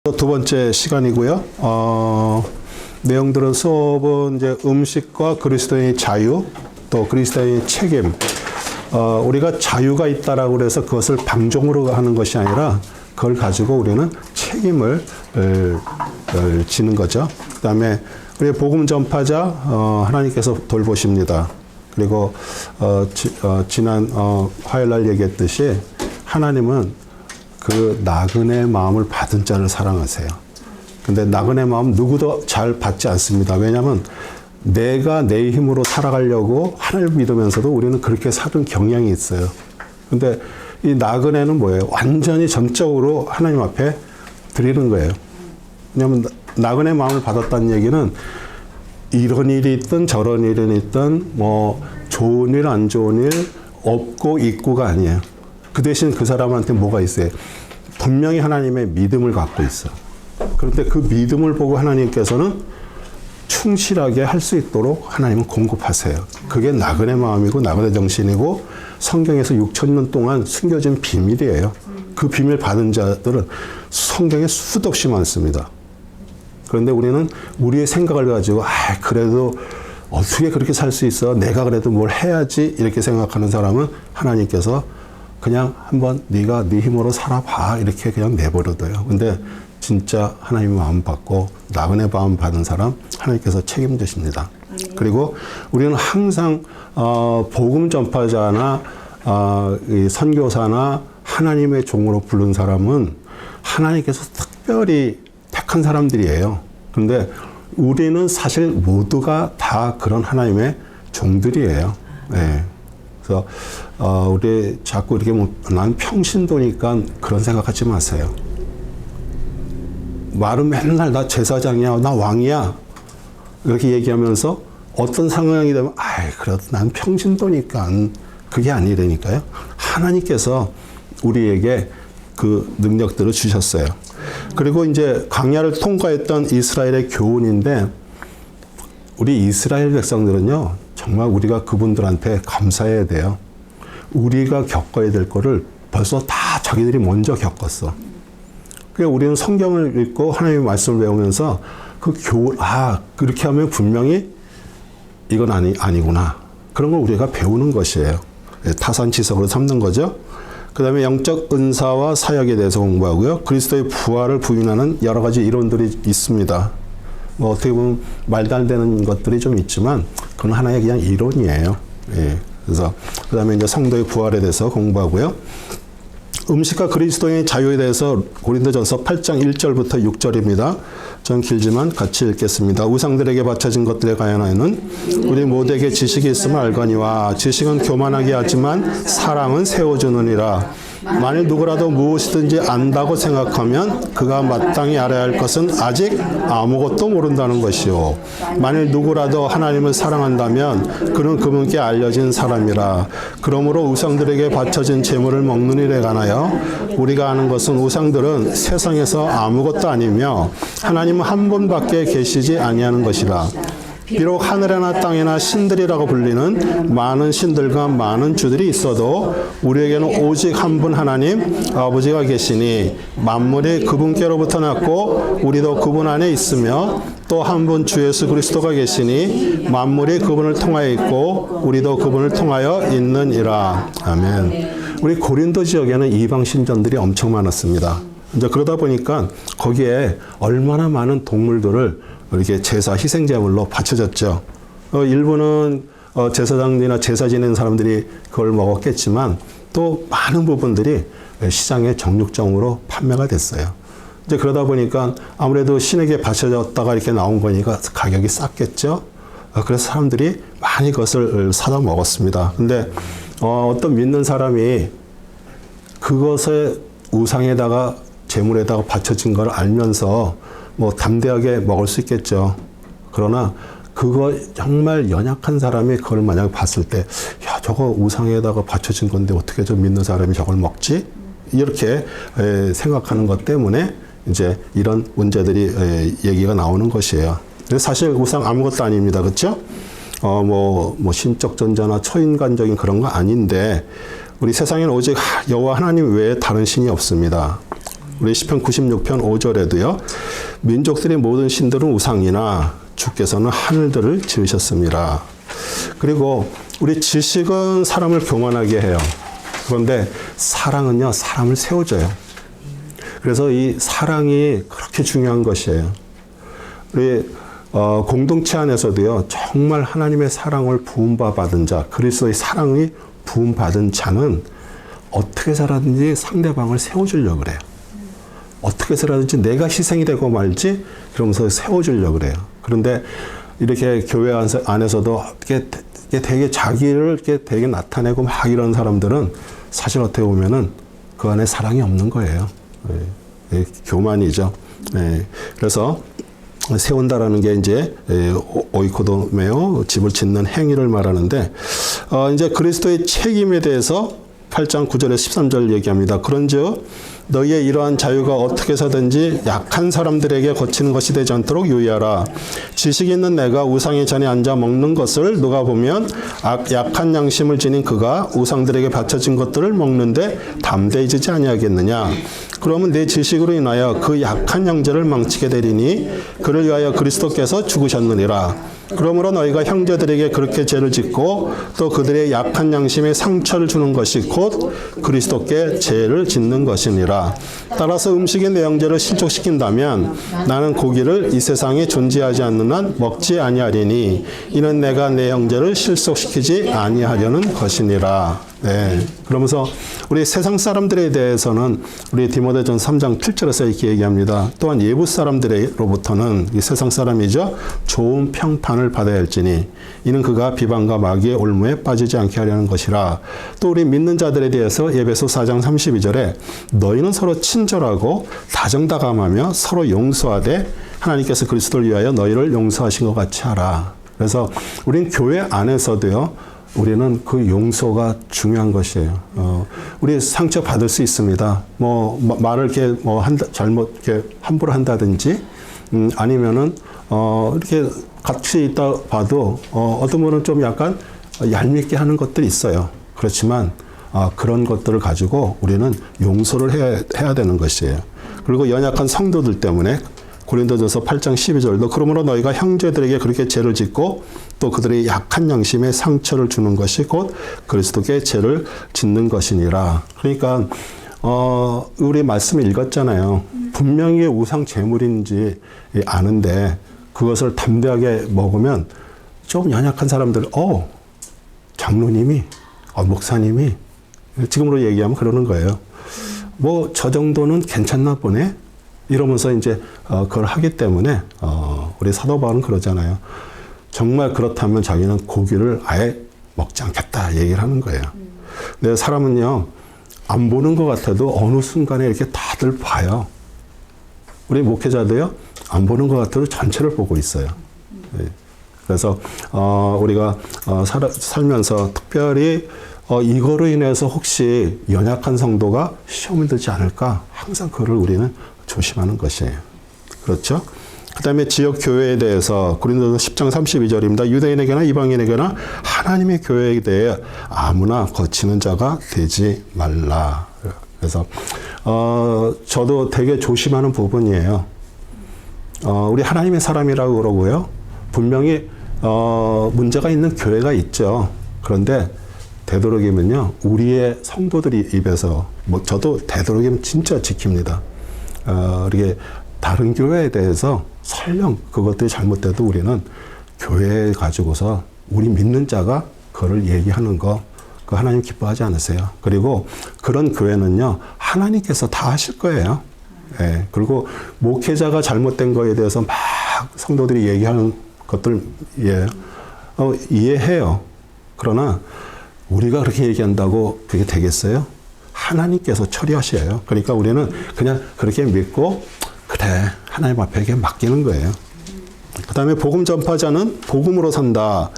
두 번째 시간이고요. 내용들은 수업은 이제 음식과 그리스도인의 자유, 또 그리스도인의 책임. 우리가 자유가 있다라고 해서 그것을 방종으로 하는 것이 아니라 그걸 가지고 우리는 책임을 지는 거죠. 그다음에 우리 복음 전파자 하나님께서 돌보십니다. 그리고 지난 화요일 날 얘기했듯이 하나님은 그 나그네의 마음을 받은 자를 사랑하세요. 근데 나그네의 마음 누구도 잘 받지 않습니다. 왜냐하면 내가 내 힘으로 살아가려고 하나님을 믿으면서도 우리는 그렇게 사는 경향이 있어요. 근데 이 나그네는 뭐예요? 완전히 전적으로 하나님 앞에 드리는 거예요. 왜냐하면 나그네의 마음을 받았다는 얘기는 이런 일이 있든 저런 일이 있든 뭐 좋은 일 안 좋은 일 없고 있고가 아니에요. 그 대신 그 사람한테 뭐가 있어요? 분명히 하나님의 믿음을 갖고 있어. 그런데 그 믿음을 보고 하나님께서는 충실하게 할 수 있도록 하나님은 공급하세요. 그게 나그네 마음이고 나그네 정신이고 성경에서 6,000년 동안 숨겨진 비밀이에요. 그 비밀 받은 자들은 성경에 수도 없이 많습니다. 그런데 우리는 우리의 생각을 가지고 그래도 어떻게 그렇게 살 수 있어? 내가 그래도 뭘 해야지 이렇게 생각하는 사람은 하나님께서 그냥 한번 네가 네 힘으로 살아봐 이렇게 그냥 내버려둬요. 근데 진짜 하나님의 마음 받고 나그네 마음 받은 사람 하나님께서 책임지십니다. 그리고 우리는 항상 복음 전파자나 선교사나 하나님의 종으로 부른 사람은 하나님께서 특별히 택한 사람들이에요. 그런데 우리는 사실 모두가 다 그런 하나님의 종들이에요. 네. 그래서 우리 자꾸 이렇게 난 평신도니까 그런 생각하지 마세요. 말은 맨날 나 제사장이야, 나 왕이야 이렇게 얘기하면서 어떤 상황이 되면 그래도 난 평신도니까 그게 아니라니까요. 하나님께서 우리에게 그 능력들을 주셨어요. 그리고 이제 광야를 통과했던 이스라엘의 교훈인데 우리 이스라엘 백성들은요. 정말 우리가 그분들한테 감사해야 돼요. 우리가 겪어야 될 거를 벌써 다 자기들이 먼저 겪었어. 그러니까 우리는 성경을 읽고 하나님의 말씀을 배우면서 그 교훈, 그렇게 하면 분명히 이건 아니구나. 그런 걸 우리가 배우는 것이에요. 타산지석으로 삼는 거죠. 그 다음에 영적 은사와 사역에 대해서 공부하고요. 그리스도의 부활을 부인하는 여러 가지 이론들이 있습니다. 뭐 어떻게 보면 말도 안 되는 것들이 좀 있지만 그건 하나의 그냥 이론이에요. 예. 그래서 그 다음에 이제 성도의 부활에 대해서 공부하고요. 음식과 그리스도의 자유에 대해서 고린도전서 8장 1절부터 6절입니다. 좀 길지만 같이 읽겠습니다. 우상들에게 바쳐진 것들에 관하여는 우리 모두에게 지식이 있음을 알거니와 지식은 교만하게 하지만 사랑은 세워주느니라. 만일 누구라도 무엇이든지 안다고 생각하면 그가 마땅히 알아야 할 것은 아직 아무것도 모른다는 것이요. 만일 누구라도 하나님을 사랑한다면 그는 그분께 알려진 사람이라. 그러므로 우상들에게 바쳐진 제물을 먹는 일에 관하여 우리가 아는 것은 우상들은 세상에서 아무것도 아니며 하나님은 한 분밖에 계시지 아니하는 것이라. 비록 하늘에나 땅에나 신들이라고 불리는 많은 신들과 많은 주들이 있어도 우리에게는 오직 한 분 하나님 아버지가 계시니 만물이 그분께로부터 났고 우리도 그분 안에 있으며 또 한 분 주 예수 그리스도가 계시니 만물이 그분을 통하여 있고 우리도 그분을 통하여 있느니라. 아멘. 우리 고린도 지역에는 이방 신전들이 엄청 많았습니다. 이제 그러다 보니까 거기에 얼마나 많은 동물들을 이렇게 제사 희생제물로 바쳐졌죠. 일부는 제사장이나 제사 지내는 사람들이 그걸 먹었겠지만 또 많은 부분들이 시장에 정육점으로 판매가 됐어요. 이제 그러다 보니까 아무래도 신에게 바쳐졌다가 이렇게 나온 거니까 가격이 쌌겠죠. 그래서 사람들이 많이 그것을 사다 먹었습니다. 근데 어떤 믿는 사람이 그것을 우상에다가 제물에다가 바쳐진 걸 알면서 뭐 담대하게 먹을 수 있겠죠. 그러나 그거 정말 연약한 사람이 그걸 만약에 봤을 때 저거 우상에다가 바쳐진 건데 어떻게 좀 믿는 사람이 저걸 먹지? 이렇게 생각하는 것 때문에 이제 이런 문제들이 얘기가 나오는 것이에요. 사실 우상 아무것도 아닙니다. 그렇죠? 뭐 신적 존재나 초인간적인 그런 거 아닌데 우리 세상에는 오직 여호와 하나님 외에 다른 신이 없습니다. 우리 시편 96편 5절에도요. 민족들의 모든 신들은 우상이나 주께서는 하늘들을 지으셨습니다. 그리고 우리 지식은 사람을 교만하게 해요. 그런데 사랑은요, 사람을 세워줘요. 그래서 이 사랑이 그렇게 중요한 것이에요. 우리 공동체 안에서도요, 정말 하나님의 사랑을 부음받은 자, 그리스도의 사랑이 부음받은 자는 어떻게 해서라든지 상대방을 세워주려고 그래요. 어떻게 해서라든지 내가 희생이 되고 말지 그러면서 세워주려고 그래요. 그런데 이렇게 교회 안에서도 되게 자기를 되게 나타내고 막 이런 사람들은 사실 어떻게 보면은 그 안에 사랑이 없는 거예요. 교만이죠. 그래서 세운다라는 게 이제 오이코도메오, 집을 짓는 행위를 말하는데, 이제 그리스도의 책임에 대해서 8장 9절에서 13절 얘기합니다. 그런즉 너희의 이러한 자유가 어떻게 해서든지 약한 사람들에게 거치는 것이 되지 않도록 유의하라. 지식 있는 내가 우상의 잔에 앉아 먹는 것을 누가 보면 약한 양심을 지닌 그가 우상들에게 바쳐진 것들을 먹는데 담대해지지 아니하겠느냐. 그러면 내 지식으로 인하여 그 약한 형제를 망치게 되리니 그를 위하여 그리스도께서 죽으셨느니라. 그러므로 너희가 형제들에게 그렇게 죄를 짓고 또 그들의 약한 양심에 상처를 주는 것이 곧 그리스도께 죄를 짓는 것이니라. 따라서 음식의 내 형제를 실족시킨다면 나는 고기를 이 세상에 존재하지 않는 한 먹지 아니하리니 이는 내가 내 형제를 실족시키지 아니하려는 것이니라. 네. 그러면서 우리 세상 사람들에 대해서는 우리 디모데전서 3장 7절에서 이렇게 얘기합니다. 또한 예부 사람들로부터는 이 세상 사람이죠. 좋은 평판을 받아야 할지니 이는 그가 비방과 마귀의 올무에 빠지지 않게 하려는 것이라. 또 우리 믿는 자들에 대해서 에베소 4장 32절에 너희는 서로 친절하고 다정다감하며 서로 용서하되 하나님께서 그리스도를 위하여 너희를 용서하신 것 같이 하라. 그래서 우린 교회 안에서도요. 우리는 그 용서가 중요한 것이에요. 우리 상처 받을 수 있습니다. 말을 이렇게 잘못 이렇게 함부로 한다든지, 아니면은 이렇게 같이 있다 봐도 어떤 분은 좀 약간 얄밉게 하는 것들이 있어요. 그렇지만 그런 것들을 가지고 우리는 용서를 해야 되는 것이에요. 그리고 연약한 성도들 때문에 고린도전서 8장 12절도 그러므로 너희가 형제들에게 그렇게 죄를 짓고 또 그들의 약한 양심에 상처를 주는 것이 곧 그리스도께 죄를 짓는 것이니라. 그러니까 우리 말씀을 읽었잖아요. 분명히 우상 제물인지 아는데 그것을 담대하게 먹으면 좀 연약한 사람들, 장로님이, 목사님이 지금으로 얘기하면 그러는 거예요. 저 정도는 괜찮나 보네. 이러면서 이제 그걸 하기 때문에 우리 사도 바울은 그러잖아요. 정말 그렇다면 자기는 고기를 아예 먹지 않겠다 얘기를 하는 거예요. 근데 사람은요, 안 보는 것 같아도 어느 순간에 이렇게 다들 봐요. 우리 목회자도요, 안 보는 것 같아도 전체를 보고 있어요. 그래서 우리가 살면서 특별히 이거로 인해서 혹시 연약한 성도가 시험을 들지 않을까 항상 그걸 우리는 조심하는 것이에요. 그렇죠? 그 다음에 지역 교회에 대해서 고린도전서 10장 32절입니다. 유대인에게나 이방인에게나 하나님의 교회에 대해 아무나 거치는 자가 되지 말라. 그래서 저도 되게 조심하는 부분이에요. 우리 하나님의 사람이라고 그러고요. 분명히 문제가 있는 교회가 있죠. 그런데 되도록이면요, 우리의 성도들이 입에서 저도 되도록이면 진짜 지킵니다. 이렇게 다른 교회에 대해서 설령 그것들이 잘못돼도 우리는 교회에 가지고서 우리 믿는 자가 그걸 얘기하는 거, 그 하나님 기뻐하지 않으세요. 그리고 그런 교회는요, 하나님께서 다 하실 거예요. 예. 그리고 목회자가 잘못된 거에 대해서 막 성도들이 얘기하는 것들, 이해해요. 그러나 우리가 그렇게 얘기한다고 그게 되겠어요? 하나님께서 처리하셔요. 그러니까 우리는 그냥 그렇게 믿고 그래 하나님 앞에 맡기는 거예요. 그 다음에 복음 전파자는 복음으로 산다.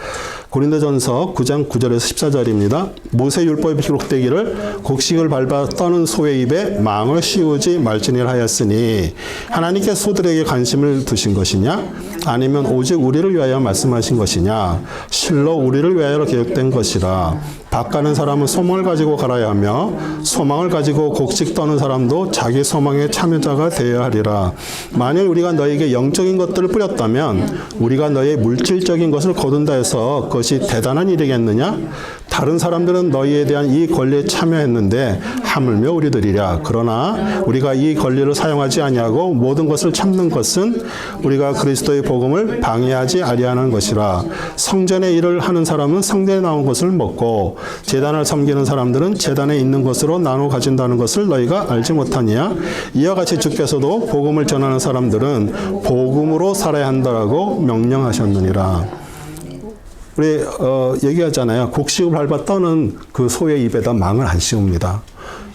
고린도전서 9장 9절에서 14절입니다. 모세 율법에 기록되기를 곡식을 밟아 떠는 소의 입에 망을 씌우지 말지니라 하였으니 하나님께서 소들에게 관심을 두신 것이냐 아니면 오직 우리를 위하여 말씀하신 것이냐 실로 우리를 위하여 계획된 것이라. 밭 가는 사람은 소망을 가지고 갈아야 하며 소망을 가지고 곡식 떠는 사람도 자기 소망의 참여자가 되어야 하리라. 만일 우리가 너에게 영적인 것들을 뿌렸다면 우리가 너의 물질적인 것을 거둔다 해서 그것이 대단한 일이겠느냐? 다른 사람들은 너희에 대한 이 권리에 참여했는데 하물며 우리들이랴. 그러나 우리가 이 권리를 사용하지 아니하고 모든 것을 참는 것은 우리가 그리스도의 복음을 방해하지 아니하는 것이라. 성전의 일을 하는 사람은 성전에 나온 것을 먹고 제단을 섬기는 사람들은 제단에 있는 것으로 나눠 가진다는 것을 너희가 알지 못하냐? 이와 같이 주께서도 복음을 전하는 사람들은 복음으로 살아야 한다라고 명령하셨느니라. 우리 얘기하잖아요. 곡식을 밟아 떠는 그 소의 입에다 망을 안 씌웁니다.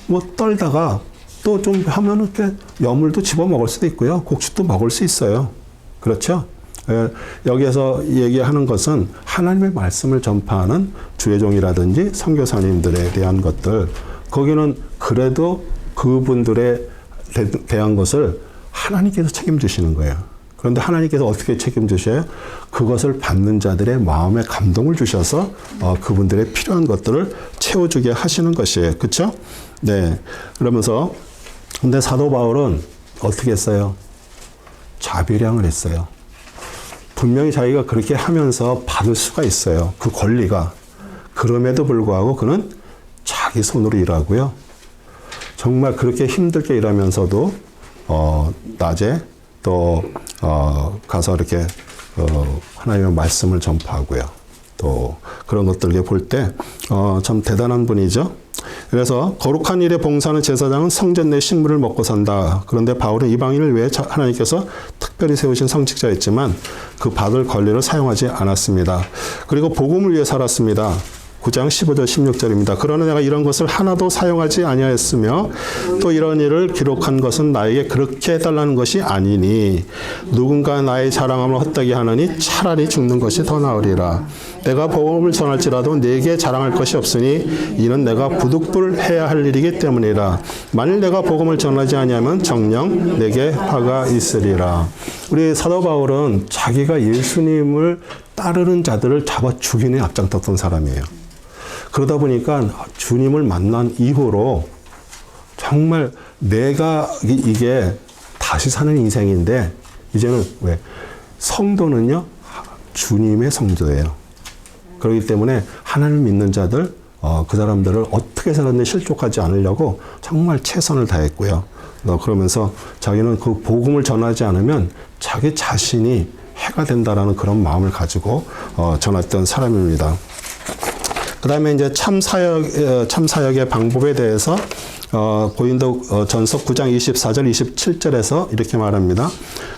뭐 떨다가 또 좀 하면 이렇게 여물도 집어 먹을 수도 있고요. 곡식도 먹을 수 있어요. 그렇죠? 여기에서 얘기하는 것은 하나님의 말씀을 전파하는 주의종이라든지 선교사님들에 대한 것들, 거기는 그래도 그분들에 대한 것을 하나님께서 책임지시는 거예요. 그런데 하나님께서 어떻게 책임지셔요? 그것을 받는 자들의 마음에 감동을 주셔서 그분들의 필요한 것들을 채워주게 하시는 것이에요. 그렇죠? 네. 그러면서 근데 사도 바울은 어떻게 했어요? 자비량을 했어요. 분명히 자기가 그렇게 하면서 받을 수가 있어요. 그 권리가. 그럼에도 불구하고 그는 자기 손으로 일하고요. 정말 그렇게 힘들게 일하면서도 낮에 또 가서 이렇게 하나님의 말씀을 전파하고요. 또 그런 것들 볼 때 참 대단한 분이죠. 그래서 거룩한 일에 봉사하는 제사장은 성전 내 식물을 먹고 산다. 그런데 바울은 이방인을 위해 하나님께서 특별히 세우신 성직자였지만 그 받을 권리를 사용하지 않았습니다. 그리고 복음을 위해 살았습니다. 9장 15절 16절입니다. 그러나 내가 이런 것을 하나도 사용하지 아니하였으며 또 이런 일을 기록한 것은 나에게 그렇게 해달라는 것이 아니니 누군가 나의 자랑함을 헛되게 하느니 차라리 죽는 것이 더 나으리라. 내가 복음을 전할지라도 내게 자랑할 것이 없으니 이는 내가 부득불해야 할 일이기 때문이라. 만일 내가 복음을 전하지 아니하면 정녕 내게 화가 있으리라. 우리 사도 바울은 자기가 예수님을 따르는 자들을 잡아 죽이는 데 앞장섰던 사람이에요. 그러다 보니까 주님을 만난 이후로 정말 내가 이게 다시 사는 인생인데 이제는 왜? 성도는요, 주님의 성도예요. 그렇기 때문에 하나님을 믿는 자들, 그 사람들을 어떻게 해서든 실족하지 않으려고 정말 최선을 다했고요. 그러면서 자기는 그 복음을 전하지 않으면 자기 자신이 해가 된다라는 그런 마음을 가지고 전했던 사람입니다. 그 다음에 이제 참사역의 방법에 대해서 고린도 전서 9장 24절 27절에서 이렇게 말합니다.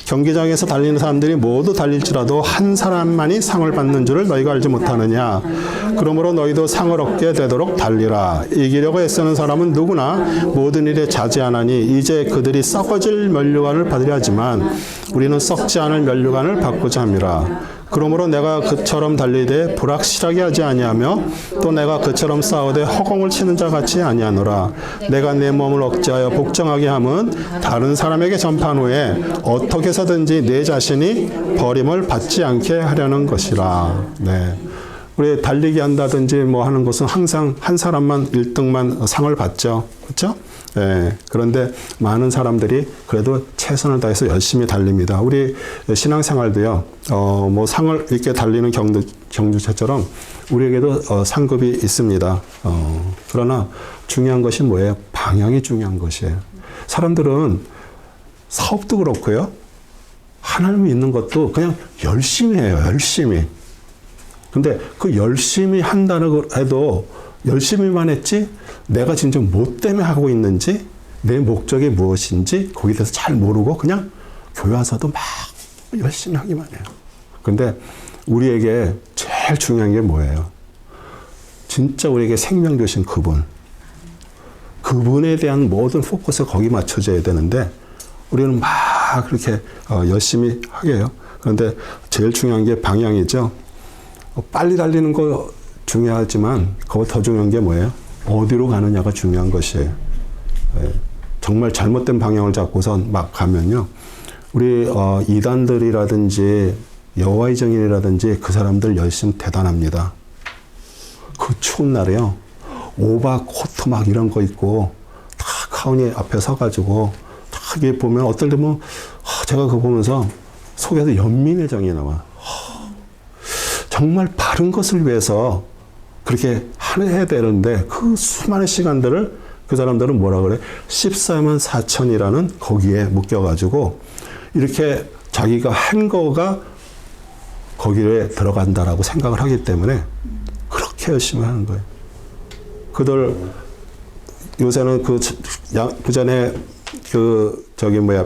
경기장에서 달리는 사람들이 모두 달릴지라도 한 사람만이 상을 받는 줄을 너희가 알지 못하느냐. 그러므로 너희도 상을 얻게 되도록 달리라. 이기려고 애쓰는 사람은 누구나 모든 일에 자제하나니 이제 그들이 썩어질 면류관을 받으려 하지만 우리는 썩지 않을 면류관을 받고자 함이라. 그러므로 내가 그처럼 달리되 불확실하게 하지 아니하며 또 내가 그처럼 싸우되 허공을 치는 자 같이 아니하노라. 내가 내 몸을 억제하여 복종하게 함은 다른 사람에게 전파한 후에 어떻게 해서든지 내 자신이 버림을 받지 않게 하려는 것이라. 네. 우리 달리기 한다든지 뭐 하는 것은 항상 한 사람만 1등만 상을 받죠. 그렇죠? 예, 그런데 많은 사람들이 그래도 최선을 다해서 열심히 달립니다. 우리 신앙생활도요, 뭐 상을 이렇게 달리는 경주처럼 우리에게도 상급이 있습니다. 그러나 중요한 것이 뭐예요? 방향이 중요한 것이에요. 사람들은 사업도 그렇고요, 하나님을 믿는 것도 그냥 열심히 해요, 열심히. 근데 그 열심히 한다는 해도 열심히만 했지 내가 진짜 뭐 때문에 하고 있는지 내 목적이 무엇인지 거기에 대해서 잘 모르고 그냥 교회 와서도 막 열심히 하기만 해요. 근데 우리에게 제일 중요한 게 뭐예요? 진짜 우리에게 생명 주신 그분에 대한 모든 포커스가 거기 맞춰져야 되는데 우리는 막 그렇게 열심히 하게 해요. 그런데 제일 중요한 게 방향이죠. 빨리 달리는 거 중요하지만 그거 더 중요한 게 뭐예요? 어디로 가느냐가 중요한 것이에요. 정말 잘못된 방향을 잡고선 막 가면요, 우리 이단들이라든지 여호와의 증인이라든지 그 사람들 열심 대단합니다. 그 추운 날에요. 오바 코트 막 이런 거 입고 다 카운티 앞에 서가지고 다 이게 보면 어떨 때면 제가 그거 보면서 속에서 연민의 정이 나와. 정말 바른 것을 위해서 그렇게 해야 되는데 그 수많은 시간들을 그 사람들은 뭐라 그래? 14만 4천이라는 거기에 묶여가지고 이렇게 자기가 한 거가 거기에 들어간다라고 생각을 하기 때문에 그렇게 열심히 하는 거예요. 그들 요새는 그 전에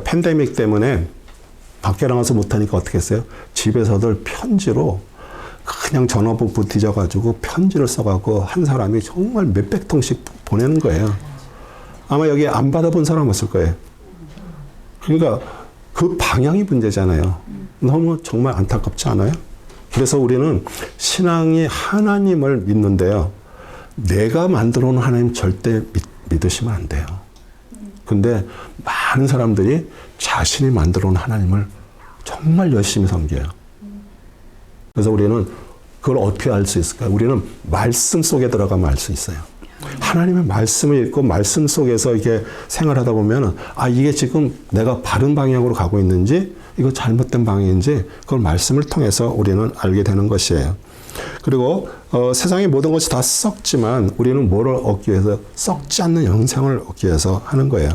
팬데믹 때문에 밖에 나가서 못하니까 어떻게 했어요? 집에서들 편지로 그냥 전화번호 뒤져가지고 편지를 써가고 한 사람이 정말 몇백 통씩 보내는 거예요. 아마 여기 안 받아본 사람 없을 거예요. 그러니까 그 방향이 문제잖아요. 너무 정말 안타깝지 않아요? 그래서 우리는 신앙이 하나님을 믿는데요. 내가 만들어 놓은 하나님 절대 믿으시면 안 돼요. 근데 많은 사람들이 자신이 만들어 놓은 하나님을 정말 열심히 섬겨요. 그래서 우리는 그걸 어떻게 알 수 있을까요? 우리는 말씀 속에 들어가면 알 수 있어요. 하나님의 말씀을 읽고 말씀 속에서 이렇게 생활하다 보면 이게 지금 내가 바른 방향으로 가고 있는지 이거 잘못된 방향인지 그걸 말씀을 통해서 우리는 알게 되는 것이에요. 그리고 세상의 모든 것이 다 썩지만 우리는 뭐를 얻기 위해서 썩지 않는 영생을 얻기 위해서 하는 거예요.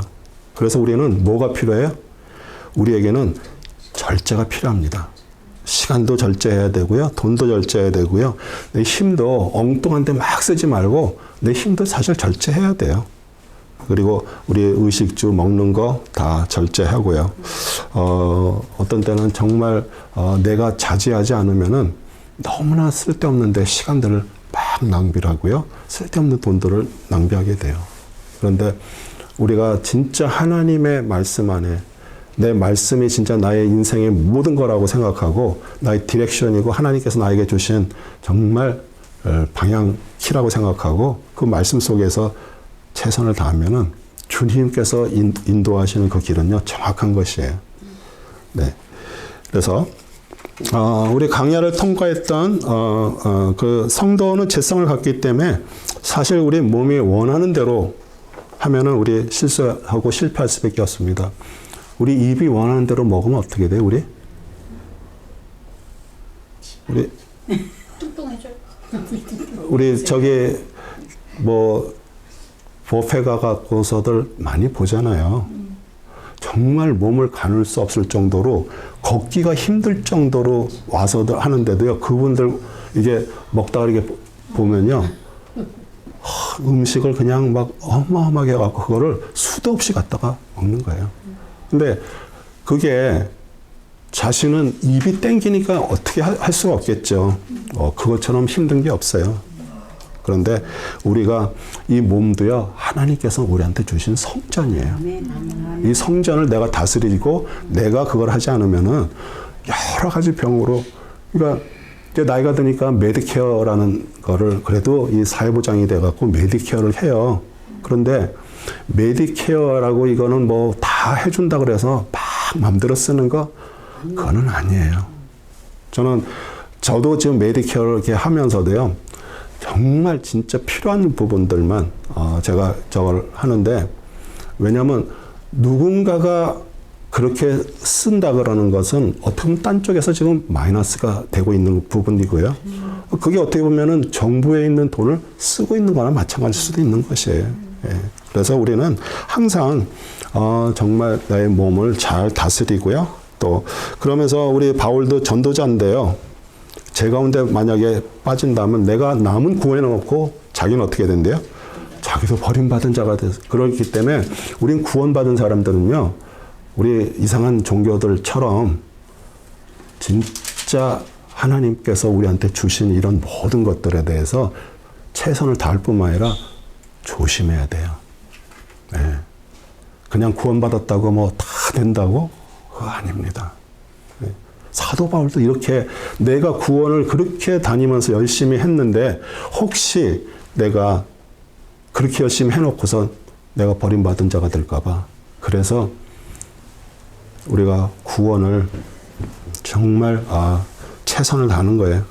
그래서 우리는 뭐가 필요해요? 우리에게는 절제가 필요합니다. 시간도 절제해야 되고요. 돈도 절제해야 되고요. 내 힘도 엉뚱한 데 막 쓰지 말고 내 힘도 사실 절제해야 돼요. 그리고 우리 의식주 먹는 거 다 절제하고요. 어떤 때는 정말 내가 자제하지 않으면은 너무나 쓸데없는데 시간들을 막 낭비를 하고요. 쓸데없는 돈들을 낭비하게 돼요. 그런데 우리가 진짜 하나님의 말씀 안에 내 말씀이 진짜 나의 인생의 모든 거라고 생각하고 나의 디렉션이고 하나님께서 나에게 주신 정말 방향키라고 생각하고 그 말씀 속에서 최선을 다하면은 주님께서 인도하시는 그 길은요 정확한 것이에요. 네. 그래서 우리 강야를 통과했던 그 성도는 죄성을 갖기 때문에 사실 우리 몸이 원하는 대로 하면은 우리 실수하고 실패할 수밖에 없습니다. 우리 입이 원하는 대로 먹으면 어떻게 돼요, 우리? 뚱뚱해져. 우리 저기 뷔페 가갖고서들 많이 보잖아요. 정말 몸을 가눌 수 없을 정도로 걷기가 힘들 정도로 와서들 하는데도요. 그분들 이게 먹다가 이렇게 보면요. 음식을 그냥 막 어마어마하게 해갖고 그거를 수도 없이 갖다가 먹는 거예요. 근데 그게 자신은 입이 땡기니까 어떻게 할 수가 없겠죠. 그것처럼 힘든 게 없어요. 그런데 우리가 이 몸도요, 하나님께서 우리한테 주신 성전이에요. 이 성전을 내가 다스리고 내가 그걸 하지 않으면은 여러 가지 병으로, 그러니까 이제 나이가 드니까 메디케어라는 거를 그래도 이 사회보장이 돼갖고 메디케어를 해요. 그런데 메디케어라고 이거는 뭐 다 해준다 그래서 막 마음대로 쓰는 거, 그거는 아니에요. 저도 지금 메디케어를 이렇게 하면서도요, 정말 진짜 필요한 부분들만 제가 저걸 하는데, 왜냐하면 누군가가 그렇게 쓴다 그러는 것은 어떻게 보면 딴 쪽에서 지금 마이너스가 되고 있는 부분이고요. 그게 어떻게 보면은 정부에 있는 돈을 쓰고 있는 거나 마찬가지일 수도 있는 것이에요. 예. 그래서 우리는 항상 정말 나의 몸을 잘 다스리고요. 또 그러면서 우리 바울도 전도자인데요. 제 가운데 만약에 빠진다면 내가 남은 구원해 놓고 자기는 어떻게 된대요? 자기도 버림받은 자가 돼서. 그렇기 때문에 우린 구원받은 사람들은요, 우리 이상한 종교들처럼 진짜 하나님께서 우리한테 주신 이런 모든 것들에 대해서 최선을 다할 뿐만 아니라 조심해야 돼요. 네. 그냥 구원받았다고 뭐 다 된다고? 그거 아닙니다. 네. 사도 바울도 이렇게 내가 구원을 그렇게 다니면서 열심히 했는데 혹시 내가 그렇게 열심히 해놓고선 내가 버림받은 자가 될까봐. 그래서 우리가 구원을 정말 최선을 다하는 거예요.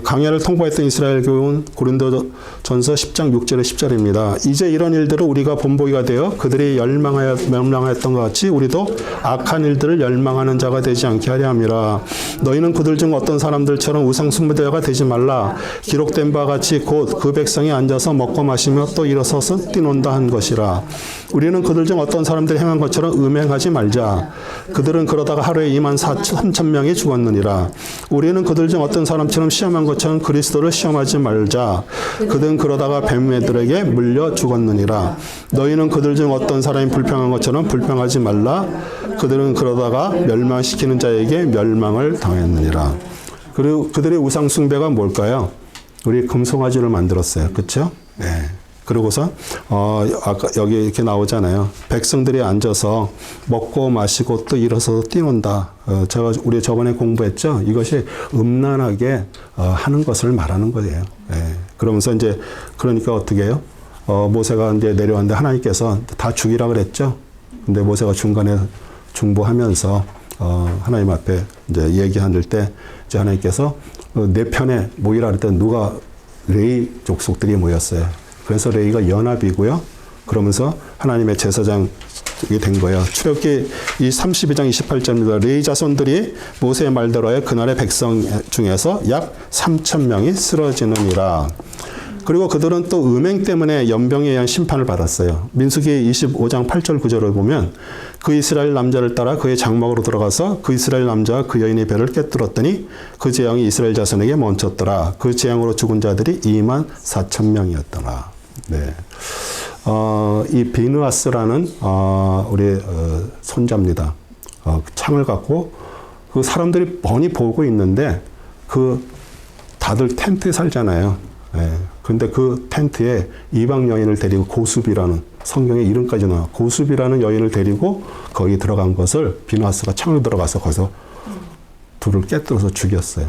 강야를 통과했던 이스라엘 교훈 고린도전서 10장 6절에 10절입니다. 이제 이런 일들을 우리가 본보기가 되어 그들이 멸망하였던 것 같이 우리도 악한 일들을 열망하는 자가 되지 않게 하려 함이라. 너희는 그들 중 어떤 사람들처럼 우상 숭배자가 되지 말라. 기록된 바와 같이 곧 그 백성이 앉아서 먹고 마시며 또 일어서서 뛰논다 한 것이라. 우리는 그들 중 어떤 사람들이 행한 것처럼 음행하지 말자. 그들은 그러다가 하루에 24,000명이 죽었느니라. 우리는 그들 중 어떤 사람처럼 시험한 것처럼 그리스도를 시험하지 말자. 그들은 그러다가 뱀매들에게 물려 죽었느니라. 너희는 그들 중 어떤 사람이 불평한 것처럼 불평하지 말라. 그들은 그러다가 멸망시키는 자에게 멸망을 당했느니라. 그리고 그들의 우상 숭배가 뭘까요? 우리 금송아지를 만들었어요. 그렇죠? 네. 그러고서 아까 여기 이렇게 나오잖아요. 백성들이 앉아서 먹고 마시고 또 일어서서 뛰논다. 우리 저번에 공부했죠. 이것이 음란하게 하는 것을 말하는 거예요. 네. 그러면서 이제 그러니까 어떻게 해요? 모세가 이제 내려왔는데 하나님께서 다 죽이라 그랬죠. 근데 모세가 중간에 중보하면서 하나님 앞에 이제 얘기할 때 이제 하나님께서 내 편에 모이라 그랬더니 누가 레위 족속들이 모였어요. 그래서 레위가 연합이고요. 그러면서 하나님의 제사장이 된 거예요. 출애굽기 32장 28절입니다. 레위 자손들이 모세의 말대로에 그날의 백성 중에서 약 3,000명이 쓰러지느니라. 그리고 그들은 또 음행 때문에 연병에 의한 심판을 받았어요. 민수기 25장 8절 9절을 보면 그 이스라엘 남자를 따라 그의 장막으로 들어가서 그 이스라엘 남자와 그 여인의 배를 꿰뚫었더니 그 재앙이 이스라엘 자손에게 멈췄더라. 그 재앙으로 죽은 자들이 24,000명이었더라. 네. 이 비느하스라는 우리 손자입니다. 창을 갖고 그 사람들이 뻔히 보고 있는데 다들 텐트에 살잖아요. 네. 근데 그 텐트에 이방 여인을 데리고 고수비라는 성경에 이름까지 나와 고수비라는 여인을 데리고 거기 들어간 것을 비느하스가 창을 들어가서 거기서 둘을 꿰뚫어서 죽였어요.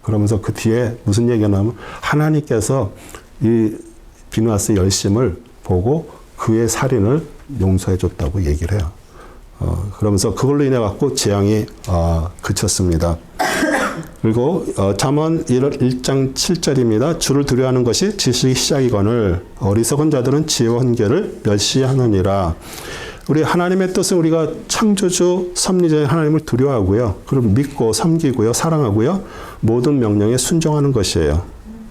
그러면서 그 뒤에 무슨 얘기가 나오면 하나님께서 이 비느하스의 열심을 보고 그의 살인을 용서해 줬다고 얘기를 해요. 그러면서 그걸로 인해 갖고 재앙이 그쳤습니다. 그리고 잠언 1장 7절입니다. 주를 두려워하는 것이 지식의 시작이거늘 어리석은 자들은 지혜와 훈계를 멸시하느니라. 우리 하나님의 뜻은 우리가 창조주 섭리자인 하나님을 두려워하고요. 그리고 믿고 섬기고요. 사랑하고요. 모든 명령에 순종하는 것이에요.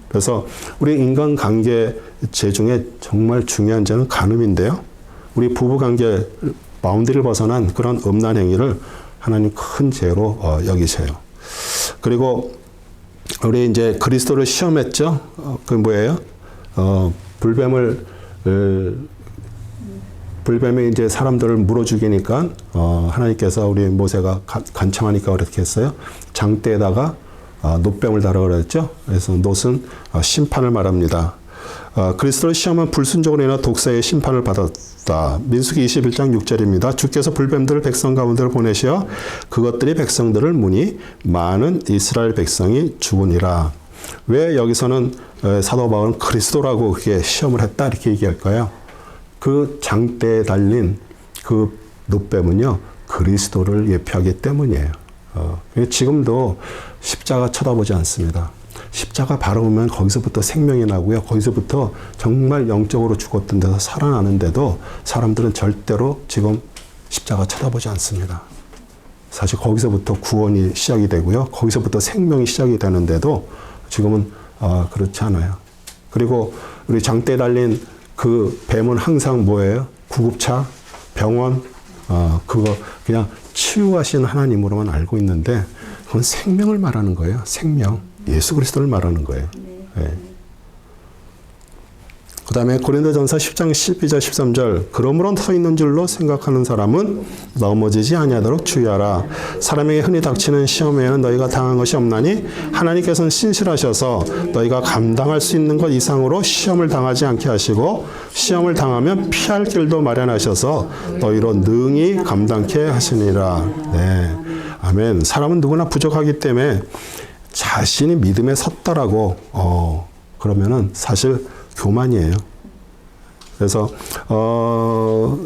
그래서 우리 인간관계 제 중에 정말 중요한 죄는 간음인데요. 우리 부부관계 바운드리를 벗어난 그런 음란 행위를 하나님 큰 죄로 여기세요. 그리고 우리 이제 그리스도를 시험했죠. 그 뭐예요? 불뱀이 이제 사람들을 물어 죽이니까 하나님께서 우리 모세가 간청하니까 그렇게 했어요. 장대에다가 놋뱀을 달아 그랬죠. 그래서 놋은 심판을 말합니다. 그리스도를 시험한 불순종으로 인한 독사의 심판을 받았다. 민수기 21장 6절입니다. 주께서 불뱀들을 백성 가운데로 보내시어 그것들이 백성들을 무니 많은 이스라엘 백성이 죽으니라. 왜 여기서는 사도 바울은 그리스도라고 그게 시험을 했다 이렇게 얘기할까요? 그 장대에 달린 그 놋뱀은요 그리스도를 예표하기 때문이에요. 지금도 십자가 쳐다보지 않습니다. 십자가 바라보면 거기서부터 생명이 나고요. 거기서부터 정말 영적으로 죽었던 데서 살아나는데도 사람들은 절대로 지금 십자가 쳐다보지 않습니다. 사실 거기서부터 구원이 시작이 되고요. 거기서부터 생명이 시작이 되는데도 지금은 그렇지 않아요. 그리고 우리 장대에 달린 그 뱀은 항상 뭐예요? 구급차, 병원, 그거 그냥 치유하신 하나님으로만 알고 있는데 그건 생명을 말하는 거예요. 생명. 예수 그리스도를 말하는 거예요. 네. 그 다음에 고린도전서 10장 12절 13절 그러므로 서 있는 줄로 생각하는 사람은 넘어지지 아니하도록 주의하라. 사람에게 흔히 닥치는 시험에는 너희가 당한 것이 없나니 하나님께서는 신실하셔서 너희가 감당할 수 있는 것 이상으로 시험을 당하지 않게 하시고 시험을 당하면 피할 길도 마련하셔서 너희로 능히 감당케 하시니라. 네. 아멘. 사람은 누구나 부족하기 때문에 자신이 믿음에 섰다라고 그러면은 사실 교만이에요. 그래서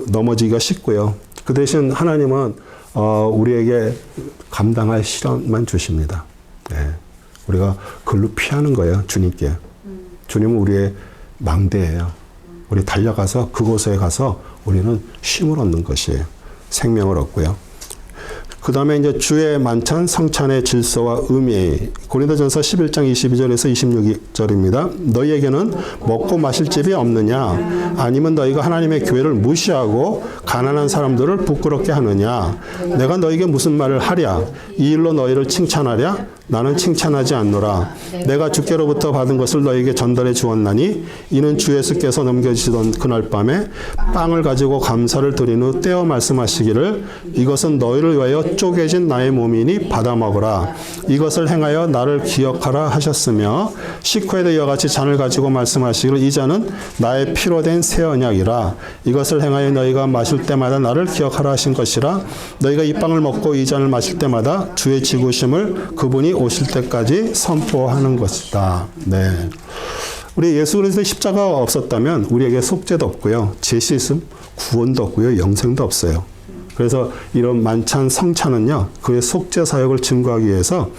넘어지기가 쉽고요. 그 대신 하나님은 우리에게 감당할 시련만 주십니다. 네. 우리가 그걸로 피하는 거예요. 주님께. 주님은 우리의 망대예요. 우리 달려가서 그곳에 가서 우리는 쉼을 얻는 것이에요. 생명을 얻고요. 그 다음에 이제 주의 만찬 성찬의 질서와 의미. 고린도전서 11장 22절에서 26절입니다. 너희에게는 먹고 마실 집이 없느냐? 아니면 너희가 하나님의 교회를 무시하고 가난한 사람들을 부끄럽게 하느냐? 내가 너희에게 무슨 말을 하랴? 이 일로 너희를 칭찬하랴? 나는 칭찬하지 않노라. 내가 주께로부터 받은 것을 너희에게 전달해 주었나니 이는 주 예수께서 넘겨주시던 그날 밤에 빵을 가지고 감사를 드린 후 떼어 말씀하시기를 이것은 너희를 위하여 쪼개진 나의 몸이니 받아 먹으라. 이것을 행하여 나를 기억하라 하셨으며 식후에도 이와 같이 잔을 가지고 말씀하시기를 이 잔은 나의 피로 된 새 언약이라. 이것을 행하여 너희가 마실 때마다 나를 기억하라 하신 것이라. 너희가 이 빵을 먹고 이 잔을 마실 때마다 주의 지구심을 그분이 오실 때까지 선포하는 것이다. 네. 우리 예수 그리스도의 십자가가 없었다면 우리에게 속죄도 없고요. 죄 씻음, 구원도 없고요. 영생도 없어요. 그래서 이런 만찬 성찬은요. 그의 속죄 사역을 증거하기 위해서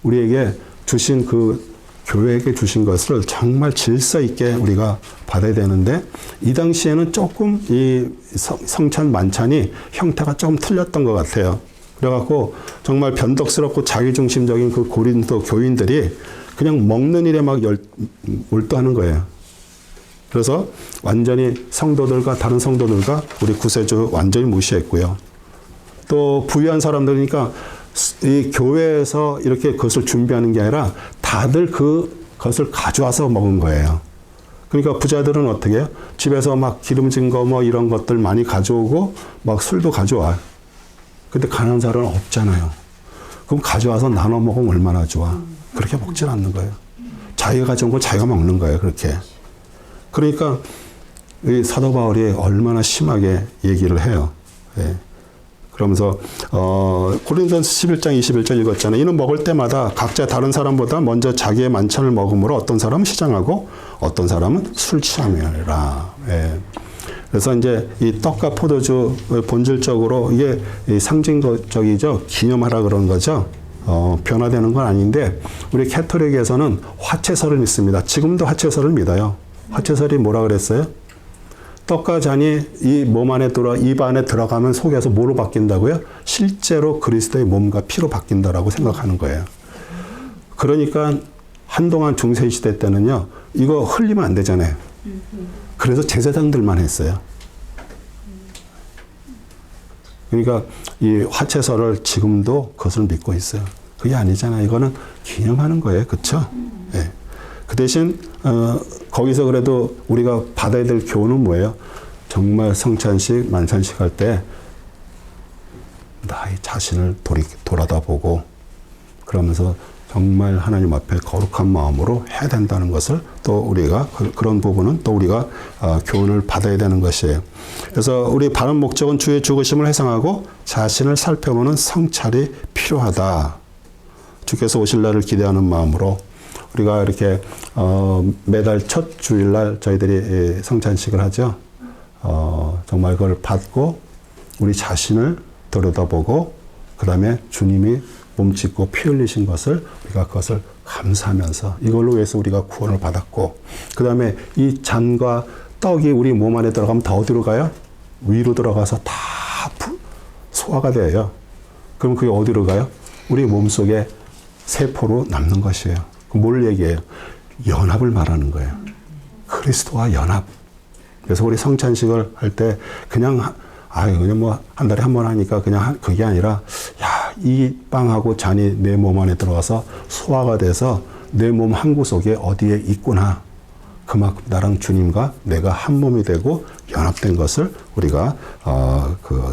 우리에게 주신 그 교회에게 주신 것을 정말 질서 있게 우리가 받아야 되는데 이 당시에는 조금 이 성찬 만찬이 형태가 좀 틀렸던 것 같아요. 그래갖고 정말 변덕스럽고 자기중심적인 그 고린도 교인들이 그냥 먹는 일에 막 몰두하는 거예요. 그래서 완전히 성도들과 다른 성도들과 우리 구세주 완전히 무시했고요. 또 부유한 사람들이니까 이 교회에서 이렇게 그것을 준비하는 게 아니라 다들 그것을 가져와서 먹은 거예요. 그러니까 부자들은 어떻게 해요? 집에서 막 기름진 거 뭐 이런 것들 많이 가져오고 막 술도 가져와. 근데 가난한 사람은 없잖아요. 그럼 가져와서 나눠 먹으면 얼마나 좋아. 그렇게 먹질 않는 거예요. 자기가 가져온 걸 자기가 먹는 거예요. 그렇게. 그러니까 이 사도 바울이 얼마나 심하게 얘기를 해요. 예. 그러면서 고린도전서 11장 21절 읽었잖아요. 이는 먹을 때마다 각자 다른 사람보다 먼저 자기의 만찬을 먹음으로 어떤 사람은 시장하고 어떤 사람은 술 취함이라. 예. 그래서 이제 이 떡과 포도주 본질적으로 이게 상징적이죠. 기념하라 그런 거죠. 변화되는 건 아닌데 우리 캐토릭에서는 화채설을 믿습니다. 지금도 화채설을 믿어요. 화채설이 뭐라 그랬어요? 떡과 잔이 이 몸 안에 입 안에 들어가면 속에서 뭐로 바뀐다고요? 실제로 그리스도의 몸과 피로 바뀐다라고 생각하는 거예요. 그러니까 한동안 중세시대 때는요. 이거 흘리면 안 되잖아요. 그래서 제사장들만 했어요. 그러니까 이 화채설을 지금도 그것을 믿고 있어요. 그게 아니잖아요. 이거는 기념하는 거예요. 그렇죠? 네. 그 대신 거기서 그래도 우리가 받아야 될 교훈은 뭐예요? 정말 성찬식, 만찬식 할 때 나의 자신을 돌아다보고 그러면서 정말 하나님 앞에 거룩한 마음으로 해야 된다는 것을 또 우리가 그런 부분은 또 우리가 교훈을 받아야 되는 것이에요. 그래서 우리 바른 목적은 주의 죽으심을 회상하고 자신을 살펴보는 성찰이 필요하다. 주께서 오실 날을 기대하는 마음으로 우리가 이렇게 매달 첫 주일날 저희들이 성찬식을 하죠. 정말 그걸 받고 우리 자신을 들여다보고 그 다음에 주님이 몸짓고 피 흘리신 것을 우리가 그것을 감사하면서 이걸로 위해서 우리가 구원을 받았고 그 다음에 이 잔과 떡이 우리 몸 안에 들어가면 다 어디로 가요? 위로 들어가서 다 소화가 돼요. 그럼 그게 어디로 가요? 우리 몸속에 세포로 남는 것이에요. 뭘 얘기해요? 연합을 말하는 거예요. 그리스도와 연합. 그래서 우리 성찬식을 할 때 그냥 뭐 한 달에 한 번 하니까 그냥 그게 아니라 이 빵하고 잔이 내 몸 안에 들어가서 소화가 돼서 내 몸 한 구석에 어디에 있구나. 그만큼 나랑 주님과 내가 한 몸이 되고 연합된 것을 우리가